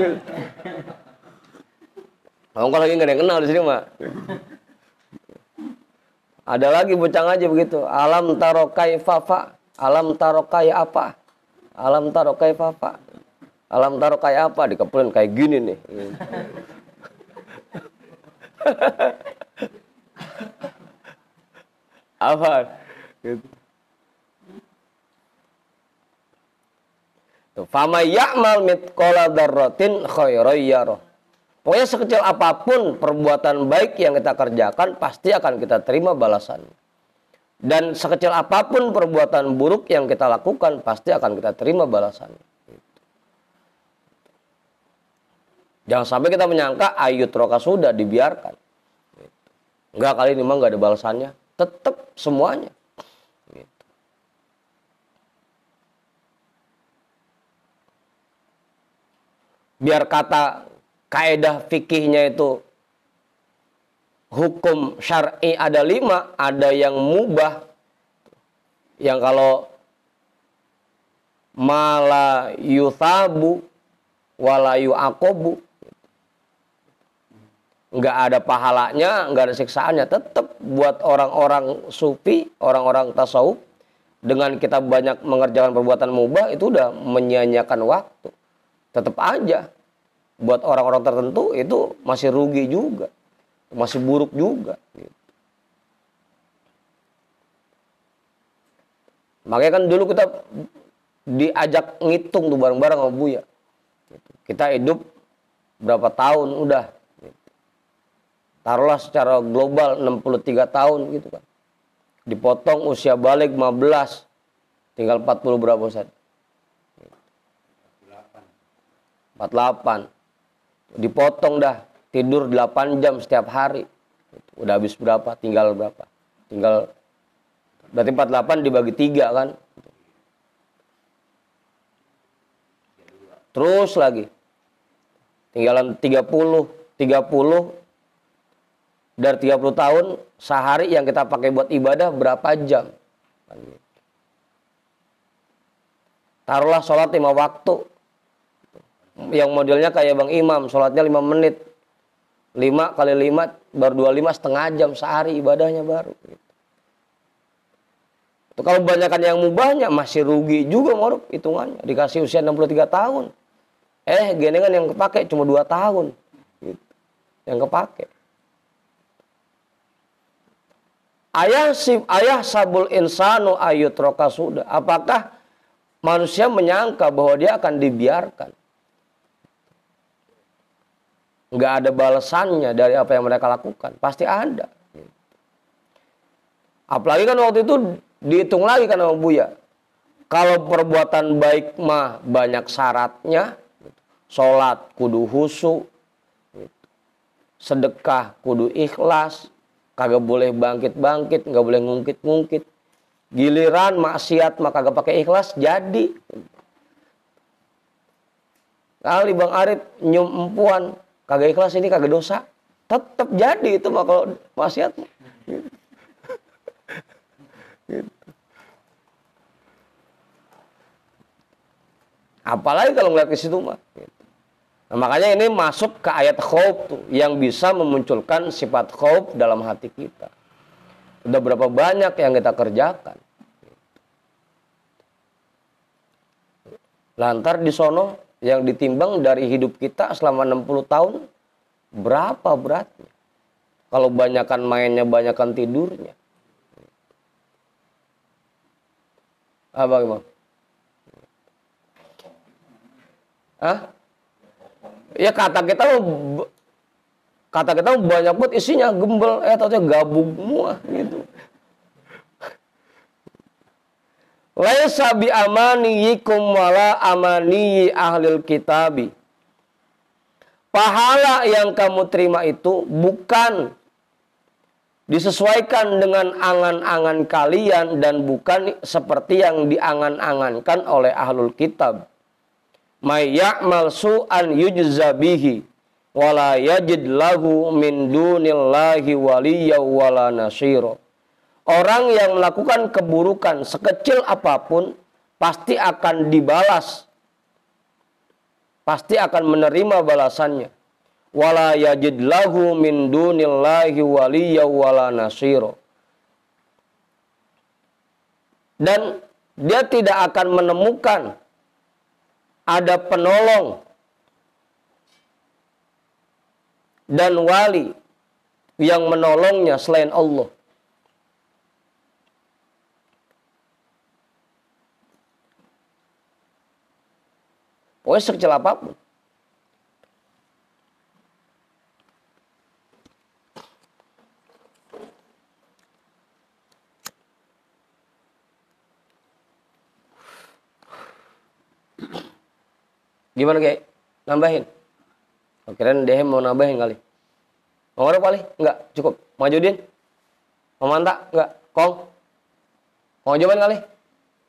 Kalau lagi nggak ada yang kenal di sini mah. Ada lagi bocah ngaji begitu. Alam taro kaifafa. Alam taro kaya apa? Alam taro kaifafa. Alam taro kayak apa? Dikepulin kayak gini nih. Apa? Gitu. Fama ya'mal mitqala dzarratin khairan yarah. Pokoknya sekecil apapun perbuatan baik yang kita kerjakan pasti akan kita terima balasan. Dan sekecil apapun perbuatan buruk yang kita lakukan pasti akan kita terima balasan. Jangan sampai kita menyangka ayut roka sudah dibiarkan. Enggak, kali ini mah enggak ada balasannya. Tetap semuanya. Biar kata kaedah fikihnya itu hukum syar'i ada 5, ada yang mubah, yang kalau mala yuthabu wala yu'aqabu, nggak ada pahalanya, nggak ada siksaannya. Tetap buat orang-orang sufi, orang-orang tasawuf, dengan kita banyak mengerjakan perbuatan mubah itu udah menyia-nyiakan waktu. Tetap aja buat orang-orang tertentu itu masih rugi juga, masih buruk juga. Gitu. Makanya kan dulu kita diajak ngitung tuh bareng-bareng sama Buya. Kita hidup berapa tahun udah. Taruhlah secara global 63 tahun gitu kan. Dipotong usia balik 15. Tinggal 40 berapa Ustaz? 48. Dipotong dah. Tidur 8 jam setiap hari. Udah habis berapa? Tinggal berapa? Tinggal berarti 48 dibagi 3 kan. Terus lagi. Tinggalan 30 dari 30 tahun, sehari yang kita pakai buat ibadah berapa jam? Taruhlah sholat 5 waktu. Yang modelnya kayak Bang Imam, sholatnya 5 menit. 5 kali 5, baru 25, setengah jam sehari ibadahnya baru. Itu kalau kebanyakan yang mubahnya, masih rugi juga ngorok hitungannya. Dikasih usia 63 tahun. Genengan yang kepake cuma 2 tahun. Gitu. Yang kepake. Ayah sabul insanu ayutroka sudah. Apakah manusia menyangka bahwa dia akan dibiarkan? Nggak ada balasannya dari apa yang mereka lakukan. Pasti ada. Apalagi kan waktu itu dihitung lagi kan sama Buya. Kalau perbuatan baik mah banyak syaratnya. Sholat kudu husu. Sedekah kudu ikhlas. Kagak boleh bangkit-bangkit, nggak boleh ngungkit-ngungkit. Giliran maksiat mah kagak pakai ikhlas, jadi. Kali Bang Arif nyium empuan, kagak ikhlas ini kagak dosa. Tetap jadi itu mah kalau maksiat. Gitu. Gitu. Apalagi kalau ngeliat ke situ mah. Gitu. Nah, makanya ini masuk ke ayat khauf tuh, yang bisa memunculkan sifat khauf dalam hati kita. Udah berapa banyak yang kita kerjakan. Lantar di sono yang ditimbang dari hidup kita selama 60 tahun, berapa beratnya? Kalau banyakan mainnya, banyakan tidurnya. Apa gimana? Hah? Ya kata kita banyak banget isinya gembel, atau gabung semua gitu. Laisa bi amaniyikum wala amaniyi ahlil kitabi. Pahala yang kamu terima itu bukan disesuaikan dengan angan-angan kalian dan bukan seperti yang diangan-angankan oleh ahlul kitab. May ya'mal su'an yujza bihi wala yajid lahu min dunillahi waliyya wala nasira. Orang yang melakukan keburukan sekecil apapun pasti akan dibalas. Pasti akan menerima balasannya. wala yajid lahu min dunillahi waliyya wala nasira. Dan dia tidak akan menemukan ada penolong dan wali yang menolongnya selain Allah. Pokoknya sekecil apapun. Gimana kayak? Nambahin? Kirain dia mau nambahin kali. Mau ada kali? Enggak, cukup. Majudin? Mau mantap? Enggak. Kong? Mau jaman kali?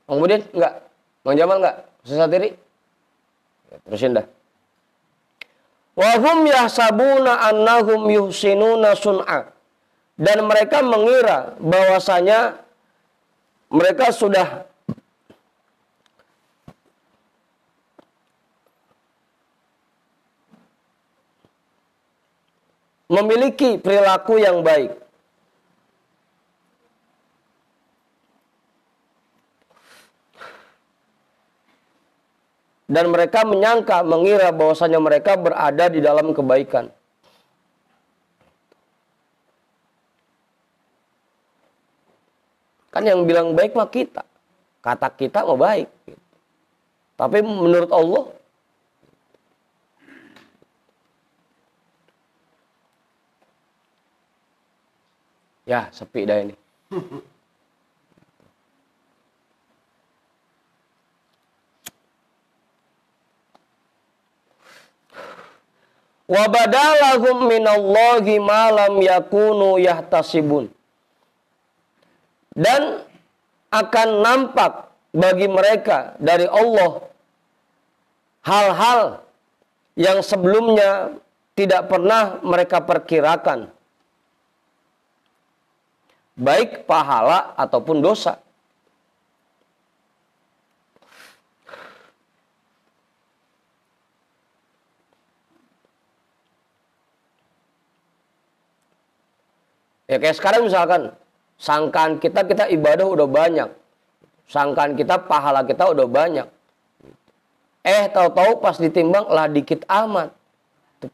Mau Budin? Enggak. Mau jaman enggak? Susah diri? Ya, terusin dah. Wa hum yahsabuna annahum yuhsinuna sun'a. Dan mereka mengira bahwasanya mereka sudah memiliki perilaku yang baik. Dan mereka menyangka, mengira bahwasanya mereka berada di dalam kebaikan. Kan yang bilang baik mah kita. Kata kita mah baik. Tapi menurut Allah, ya sepi dah ini. Wa badalahum minallahi ma lam yakunu yahtasibun. Dan akan nampak bagi mereka dari Allah hal-hal yang sebelumnya tidak pernah mereka perkirakan. Baik pahala ataupun dosa. Ya kayak sekarang misalkan, sangkaan kita ibadah udah banyak. Sangkaan kita pahala kita udah banyak. Tahu-tahu pas ditimbang lah dikit amat.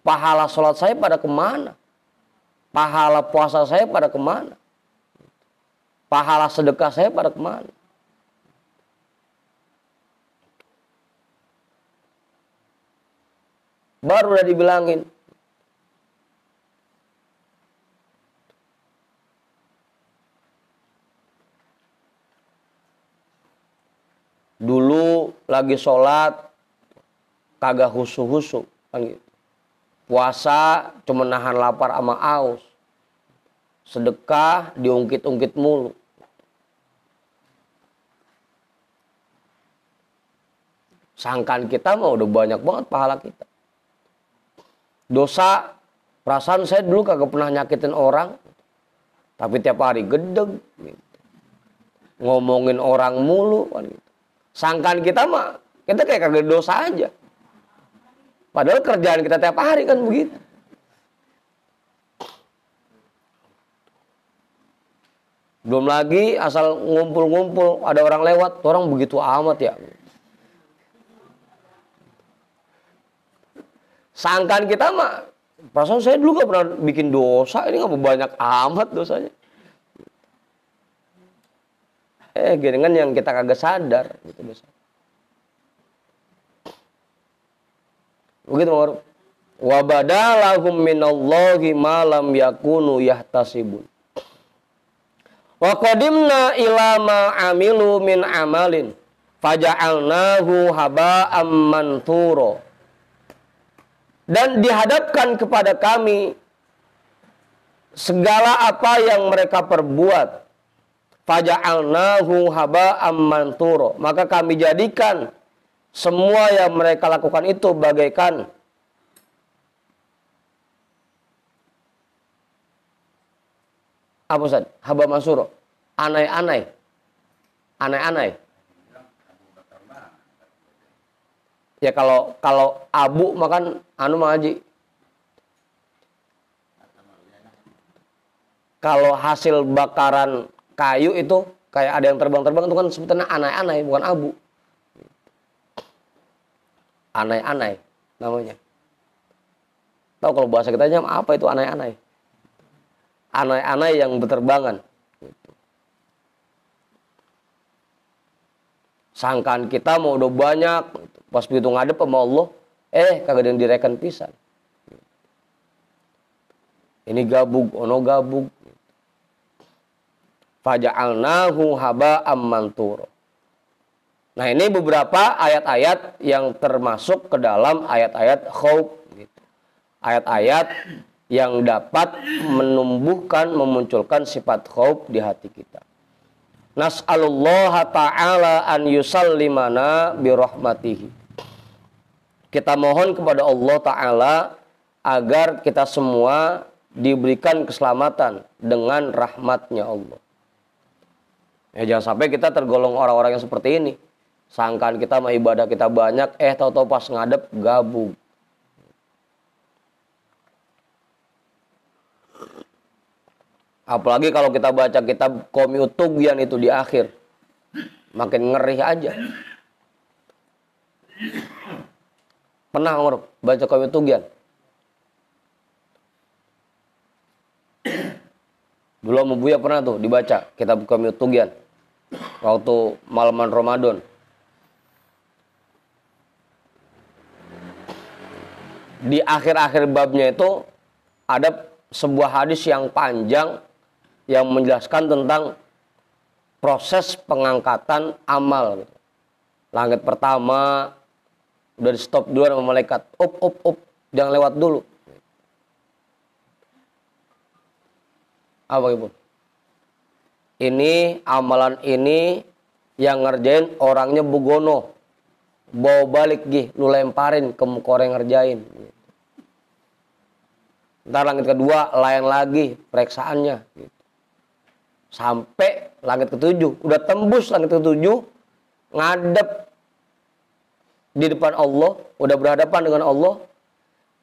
Pahala sholat saya pada kemana? Pahala puasa saya pada kemana? Pahala sedekah saya pada kemana? Baru udah dibilangin. Dulu lagi sholat kagak husu-husu kan gitu. Puasa cuma nahan lapar sama aus. Sedekah diungkit-ungkit mulu. Sangkaan kita mah udah banyak banget pahala kita. Dosa, perasaan saya dulu kagak pernah nyakitin orang. Tapi tiap hari gedeg gitu. Ngomongin orang mulu kan gitu. Sangkaan kita mah, kita kayak kagak dosa aja. Padahal kerjaan kita tiap hari kan begitu. Belum lagi asal ngumpul-ngumpul, ada orang lewat, orang begitu amat ya. Sangkaan kita mah, perasaan saya dulu gak pernah bikin dosa, ini gak banyak amat dosanya. Dengan yang kita kagak sadar gitu dosa. Begitu Ma'ruf. Wa badalahum minallahi ma lam yakunu yahtasibun. Wa qadimna ila ma amilu min amalin faja'alnahu haba'am manthura. Dan dihadapkan kepada kami segala apa yang mereka perbuat. Faja'alnahu haba'am manthura. Maka kami jadikan semua yang mereka lakukan itu bagaikan apa Ustaz? Haba mansura. Anai-anai. Anai-anai. Ya kalau abu makan anu Mang Haji. Kalau hasil bakaran kayu itu kayak ada yang terbang-terbang itu kan sebetulnya anai-anai, bukan abu. Anai-anai namanya. Tahu kalau bahasa kitanya apa itu anai-anai? Anai-anai yang berterbangan. Sangkaan kita mau udah banyak, pas begitu ngadep sama Allah, kagak ada yang direken pisan. Ini gabug, ono gabug. Faja'alnahu haba'am mansura. Nah, ini beberapa ayat-ayat yang termasuk ke dalam ayat-ayat khauf gitu. Ayat-ayat yang dapat menumbuhkan, memunculkan sifat khauf di hati kita. Nas'alullaha ta'ala an yusallimana birahmatihi. Kita mohon kepada Allah Ta'ala agar kita semua diberikan keselamatan dengan rahmatnya Allah. Ya, jangan sampai kita tergolong orang-orang yang seperti ini. Sangkaan kita mah ibadah kita banyak, tahu-tahu pas ngadep gabung. Apalagi kalau kita baca kitab Qomiyut Tughyan itu di akhir. Makin ngeri aja. Pernah Umar baca Qomiyut Tughyan? Dulu sama Buya pernah tuh dibaca kitab Qomiyut Tughyan. Waktu malaman Ramadan. Di akhir-akhir babnya itu ada sebuah hadis yang panjang yang menjelaskan tentang proses pengangkatan amal. Langit pertama udah di stop dulu sama malaikat. Up, jangan lewat dulu. Apa ibu? Ini amalan ini yang ngerjain orangnya bugono. Bawa balik lu lemparin ke muka orang yang ngerjain. Ntar langit kedua lain lagi pereksaannya. Sampai langit ketujuh. Udah tembus langit ketujuh. Ngadep di depan Allah. Udah berhadapan dengan Allah.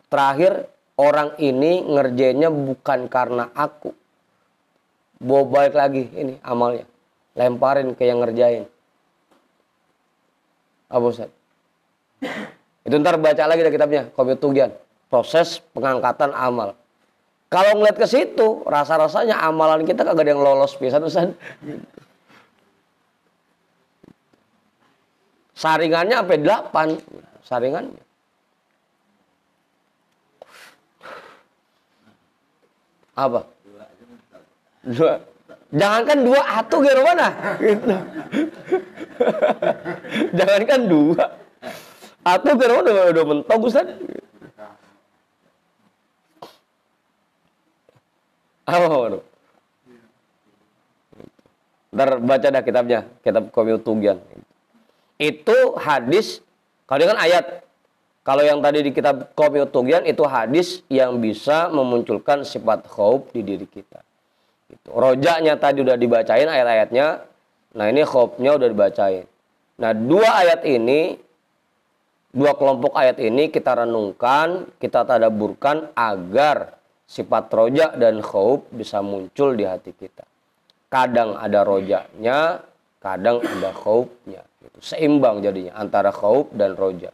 Terakhir orang ini ngerjainnya bukan karena aku. Bawa balik lagi ini amalnya. Lemparin ke yang ngerjain. Apa Ustaz? Itu ntar baca lagi dari kitabnya. Qomiyut Tughyan. Proses pengangkatan amal. Kalau ngeliat ke situ, rasa-rasanya amalan kita kagak ada yang lolos pisan Ustaz. Saringannya sampai 8. Saringannya. Apa? 2. Jangankan 2, atuh gimana mana? Gitu. Jangankan 2. Atuh gimana udah mentok Ustaz. Apa baru? Ntar baca dah kitabnya, kitab Qomiyut Tughyan. Itu hadis, kalau kan ayat. Kalau yang tadi di kitab Qomiyut Tughyan itu hadis yang bisa memunculkan sifat khauf di diri kita. Gitu. Rojaknya tadi udah dibacain ayat-ayatnya. Nah ini khaufnya udah dibacain. Nah 2 ayat ini, 2 kelompok ayat ini kita renungkan, kita tadaburkan agar sifat roja dan khauf bisa muncul di hati kita. Kadang ada rojaknya, kadang ada khaufnya. Gitu. Seimbang jadinya antara khauf dan roja.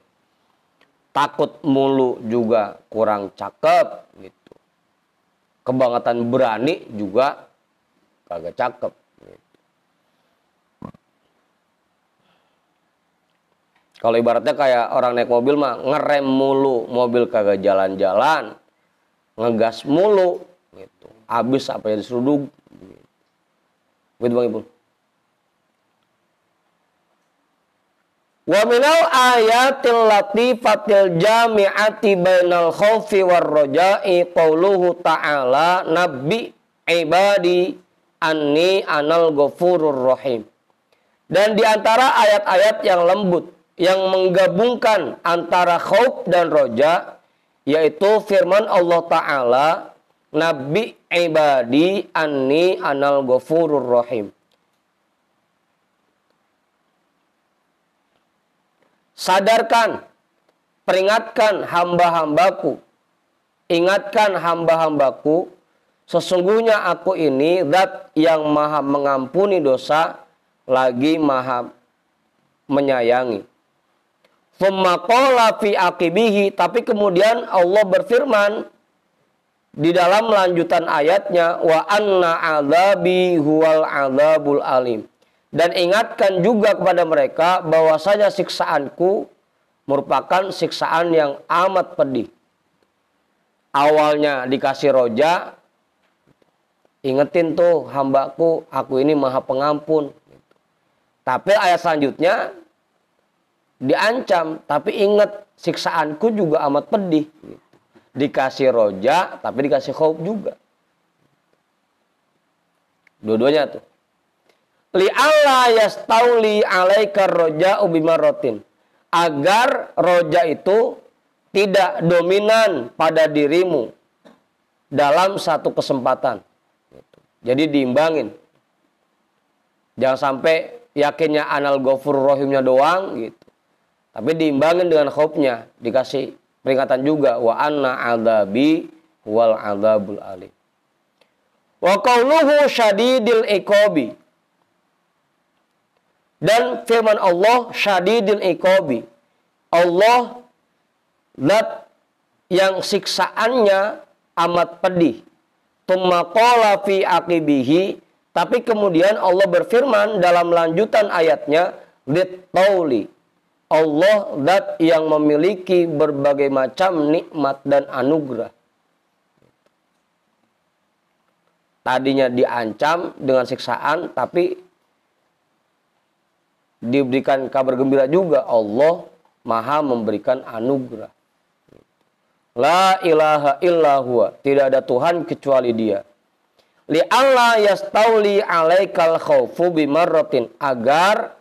Takut mulu juga kurang cakep. Gitu. Kebangetan berani juga kagak cakep. Gitu. Kalau ibaratnya kayak orang naik mobil mah ngerem mulu, mobil kagak jalan-jalan. Ngegas mulu gitu. Habis apa yang diseruduk gitu. Begitu Bang Ibu. Wa minal ayatil latifatil jami'ati bainal khaufi war raja'i qauluhu ta'ala nabbi ibadi anni anal ghafurur rahim. Dan di antara ayat-ayat yang lembut yang menggabungkan antara khauf dan roja yaitu firman Allah Ta'ala Nabi ibadi anni anal ghafurur rahim. Sadarkan, peringatkan hamba-hambaku. Ingatkan hamba-hambaku Sesungguhnya aku ini zat yang maha mengampuni dosa, lagi maha menyayangi. Tsumma qala fi aqibihi, tapi kemudian Allah berfirman di dalam lanjutan ayatnya, wa anna azabi huwal azabul alim. Dan ingatkan juga kepada mereka bahwasanya siksaanku merupakan siksaan yang amat pedih. Awalnya dikasih roja, ingetin tuh hambaku, aku ini maha pengampun. Tapi ayat selanjutnya diancam, tapi ingat siksaanku juga amat pedih. Dikasih roja, tapi dikasih khauf juga. Dua-duanya tuh. Li'alla yastauli alaika roja ubimarotin. Agar roja itu tidak dominan pada dirimu dalam satu kesempatan. Jadi diimbangin. Jangan sampai yakinnya anal ghafur rahimnya doang gitu. Tapi diimbangin dengan khaufnya, dikasih peringatan juga, wa anna adzabi wal adzabul alim. Wa qauluhu syadidil iqabi. Dan firman Allah syadidil iqabi. Allah zat yang siksaannya amat pedih. Tsumma qala fi aqibihi, tapi kemudian Allah berfirman dalam lanjutan ayatnya, lit-tauli. Allah zat yang memiliki berbagai macam nikmat dan anugerah. Tadinya diancam dengan siksaan, tapi diberikan kabar gembira juga. Allah maha memberikan anugerah. La ilaha illa huwa, tidak ada Tuhan kecuali Dia. Li'alla yastauli alaikal khaufu bimarratin, agar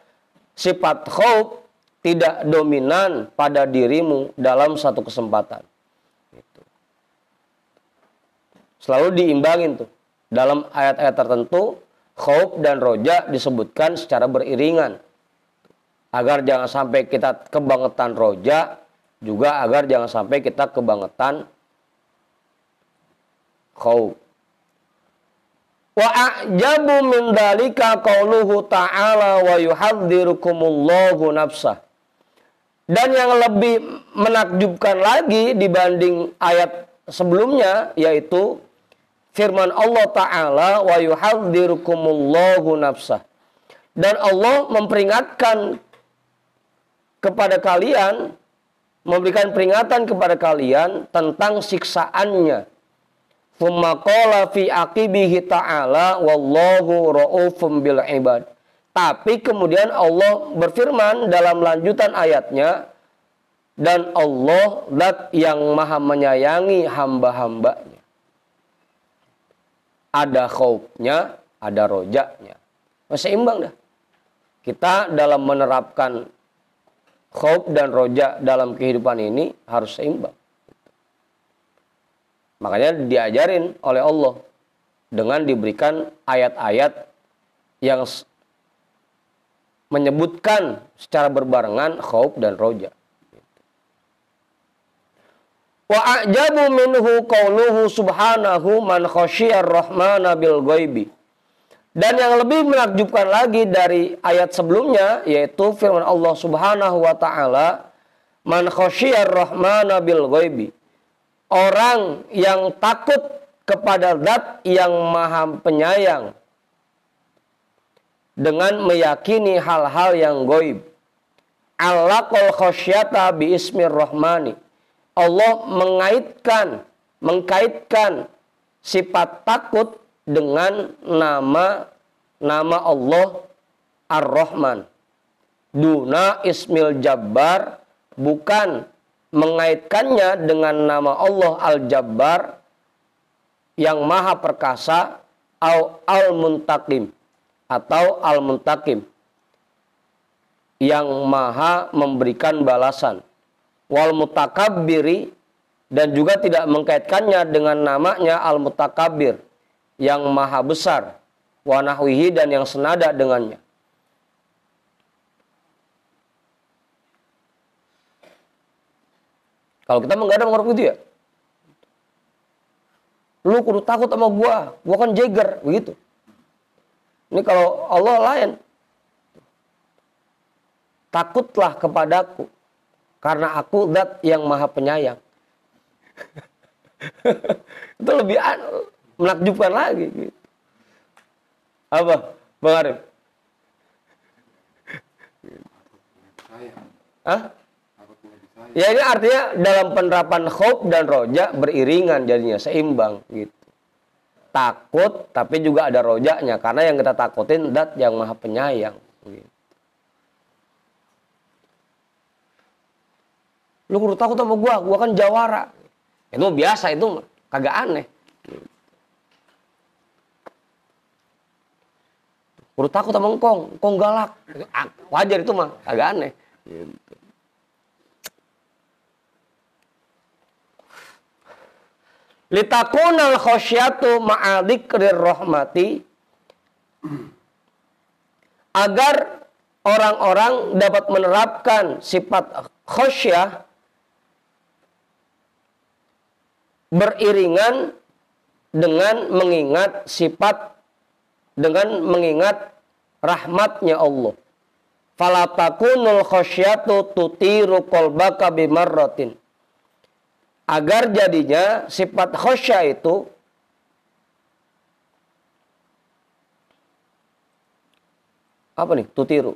sifat khauf tidak dominan pada dirimu dalam satu kesempatan. Selalu diimbangin tuh. Dalam ayat-ayat tertentu, khauf dan roja disebutkan secara beriringan. Agar jangan sampai kita kebangetan roja, juga agar jangan sampai kita kebangetan khauf. Wa a'jabu min dalika qauluhu ta'ala wa yuhadzirukumullahu nafsah. Dan yang lebih menakjubkan lagi dibanding ayat sebelumnya, yaitu firman Allah Ta'ala wa yuhadzirukumullahu nafsah. Dan Allah memperingatkan kepada kalian, memberikan peringatan kepada kalian tentang siksaannya. Tsumma qala fi aqibihi ta'ala wallahu ra'ufum bil ibad. Tapi kemudian Allah berfirman dalam lanjutan ayatnya, dan Allah zat yang maha menyayangi hamba-hambanya. Ada khaufnya, ada rojaknya. Seimbang dah. Kita dalam menerapkan khauf dan roja dalam kehidupan ini harus seimbang. Makanya diajarin oleh Allah dengan diberikan ayat-ayat yang menyebutkan secara berbarengan khauf dan roja. Wa a'jabu minhu qauluhu subhanahu man khasyiyar rahmana bil ghaibi. Dan yang lebih menakjubkan lagi dari ayat sebelumnya, yaitu firman Allah Subhanahu wa taala, man khasyiyar rahmana bil ghaibi. Orang yang takut kepada zat yang maha penyayang dengan meyakini hal-hal yang gaib. Allaqal khasyata bi ismir rahmani. Allah mengkaitkan sifat takut dengan nama Allah Ar-Rahman. Duna ismil Jabbar, bukan mengaitkannya dengan nama Allah Al-Jabbar yang maha perkasa, Al-Muntaqim atau Al-Muntaqim yang maha memberikan balasan. Wal Mutakabbiri, dan juga tidak mengkaitkannya dengan namanya Al-Mutakabbir yang maha besar, wa nahwihi, dan yang senada dengannya. Kalau kita menggadang huruf itu ya. Lu kudu takut sama gua kan jeger, begitu. Ini kalau Allah lain. Takutlah kepadaku, karena aku zat yang maha penyayang. Itu lebih menakjubkan lagi. Gitu. Apa, Bang Arif? Hah? Ya ini artinya dalam penerapan khauf dan roja beriringan jadinya, seimbang gitu. Takut tapi juga ada rojaknya, karena yang kita takutin zat yang maha penyayang gitu. Lu kudu takut sama gua kan jawara. Itu biasa, itu kagak aneh. Kudu takut sama engkong galak. Wajar itu mah, kagak aneh. Gitu. Litakunal khosyatu ma'adzikrir rahmati, agar orang-orang dapat menerapkan sifat khosyah beriringan dengan mengingat rahmatnya Allah. Fala takunul khosyatu tutiru qalbaka bimarratin. Agar jadinya sifat khosyah itu apa nih? Tutiru.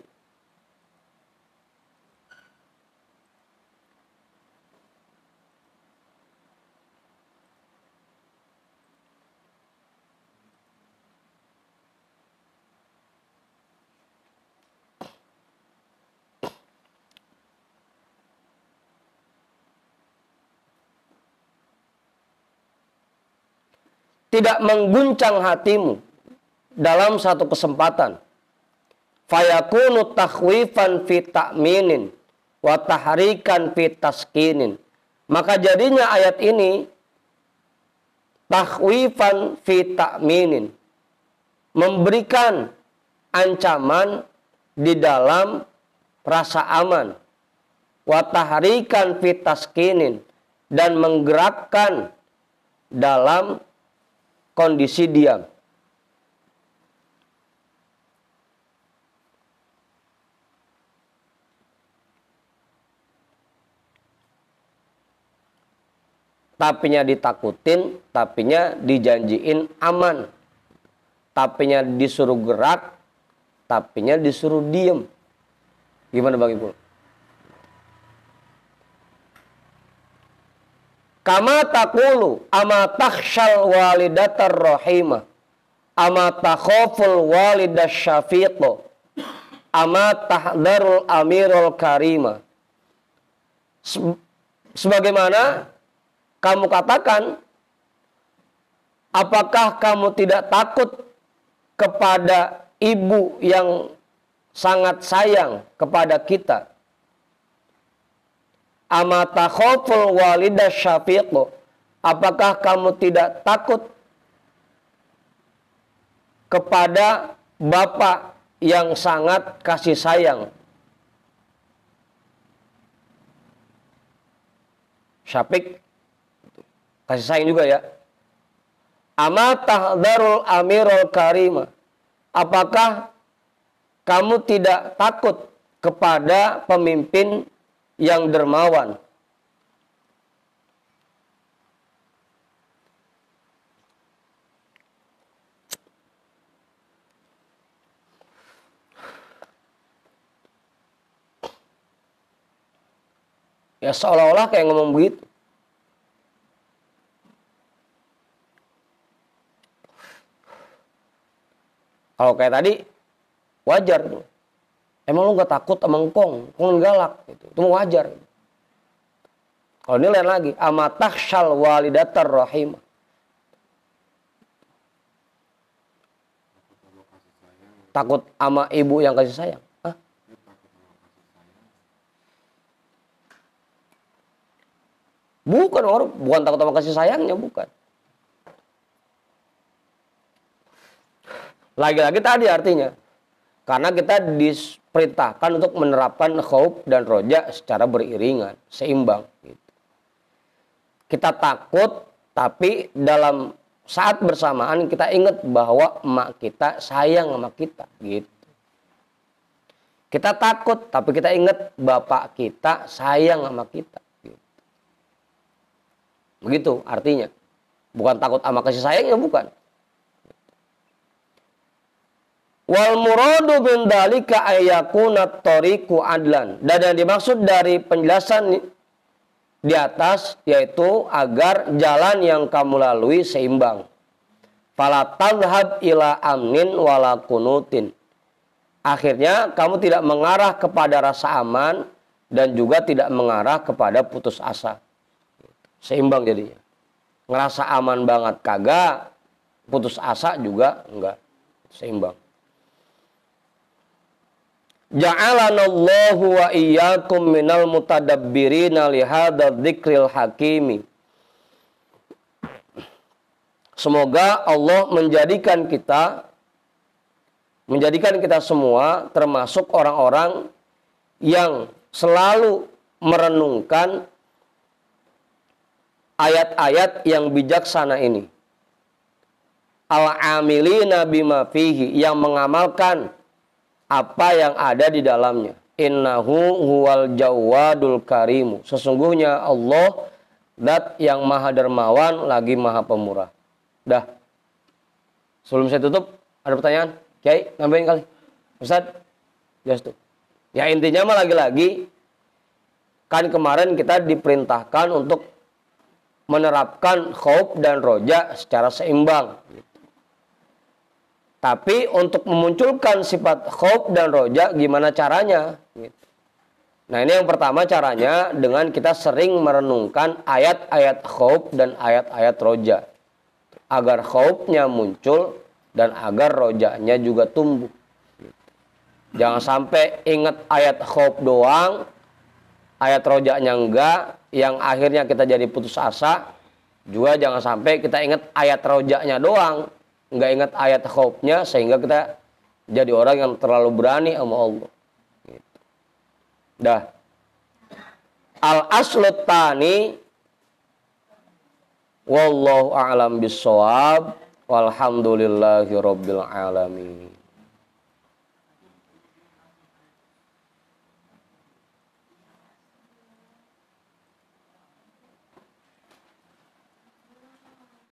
Tidak mengguncang hatimu dalam satu kesempatan. Fayakunu takhwifan fi ta'minin wa tahrikan fi taskinin. Maka jadinya ayat ini takhwifan fi ta'minin, memberikan ancaman di dalam rasa aman, wa tahrikan fi taskinin, dan menggerakkan dalam kondisi diam. Tapinya ditakutin, tapinya dijanjiin aman. Tapinya disuruh gerak, tapinya disuruh diem. Gimana Bang Ibu? Kama taqulu ama takhshal walidatar rahimah ama takhaful walidash syafiqo ama tahdharul amirul karima. Sebagaimana kamu katakan, apakah kamu tidak takut kepada ibu yang sangat sayang kepada kita? Amata khoful walidah syafiqo. Apakah kamu tidak takut kepada bapak yang sangat kasih sayang? Syafiq, kasih sayang juga ya. Amata darul amirul karima. Apakah kamu tidak takut kepada pemimpin yang dermawan? Ya seolah-olah kayak ngomong begitu. Kalau kayak tadi wajar tuh. Emang lu gak takut sama engkong galak gitu. Itu wajar. Kalau ini lain lagi, amatakhshal walidatar rahimah. Takut sama ibu yang kasih sayang. Hah? Bukan takut sama kasih sayangnya, bukan. Lagi-lagi tadi artinya, karena kita diperintahkan untuk menerapkan khauf dan roja secara beriringan, seimbang. Gitu. Kita takut, tapi dalam saat bersamaan kita ingat bahwa emak kita sayang sama kita gitu. Kita takut tapi kita ingat bapak kita sayang sama kita gitu. Begitu artinya. Bukan takut sama kasih sayangnya, bukan. Wal muradu min dalika ayyakuna tariqu adlan. Dan yang dimaksud dari penjelasan di atas yaitu agar jalan yang kamu lalui seimbang. Fala tadhhab ila amnin wala kunutin. Akhirnya kamu tidak mengarah kepada rasa aman dan juga tidak mengarah kepada putus asa. Seimbang jadinya. Ngerasa aman banget kagak, putus asa juga enggak. Seimbang. Ja'alanallahu wa iyyakum minal mutadabbirina li hadzal dzikril hakimi. Semoga Allah menjadikan kita semua termasuk orang-orang yang selalu merenungkan ayat-ayat yang bijaksana ini. Al-amilina bima fihi, yang mengamalkan apa yang ada di dalamnya. Innahu huwal jawadul karimu. Sesungguhnya Allah zat yang maha dermawan lagi maha pemurah. Dah. Sebelum saya tutup, ada pertanyaan? Kiai, nambahin kali. Ustaz, just tuh. Ya intinya mah lagi-lagi, kan kemarin kita diperintahkan untuk menerapkan khauf dan roja secara seimbang. Tapi untuk memunculkan sifat khauf dan roja gimana caranya? Nah ini yang pertama caranya dengan kita sering merenungkan ayat-ayat khauf dan ayat-ayat roja. Agar khaufnya muncul dan agar rojanya juga tumbuh. Jangan sampai ingat ayat khauf doang, ayat rojanya enggak, yang akhirnya kita jadi putus asa. Juga jangan sampai kita ingat ayat rojanya doang, enggak ingat ayat khaufnya, sehingga kita jadi orang yang terlalu berani sama Allah. Gitu. Dah. Al-aslut tani, wallahu a'lam bissawab, walhamdulillahi rabbil alamin.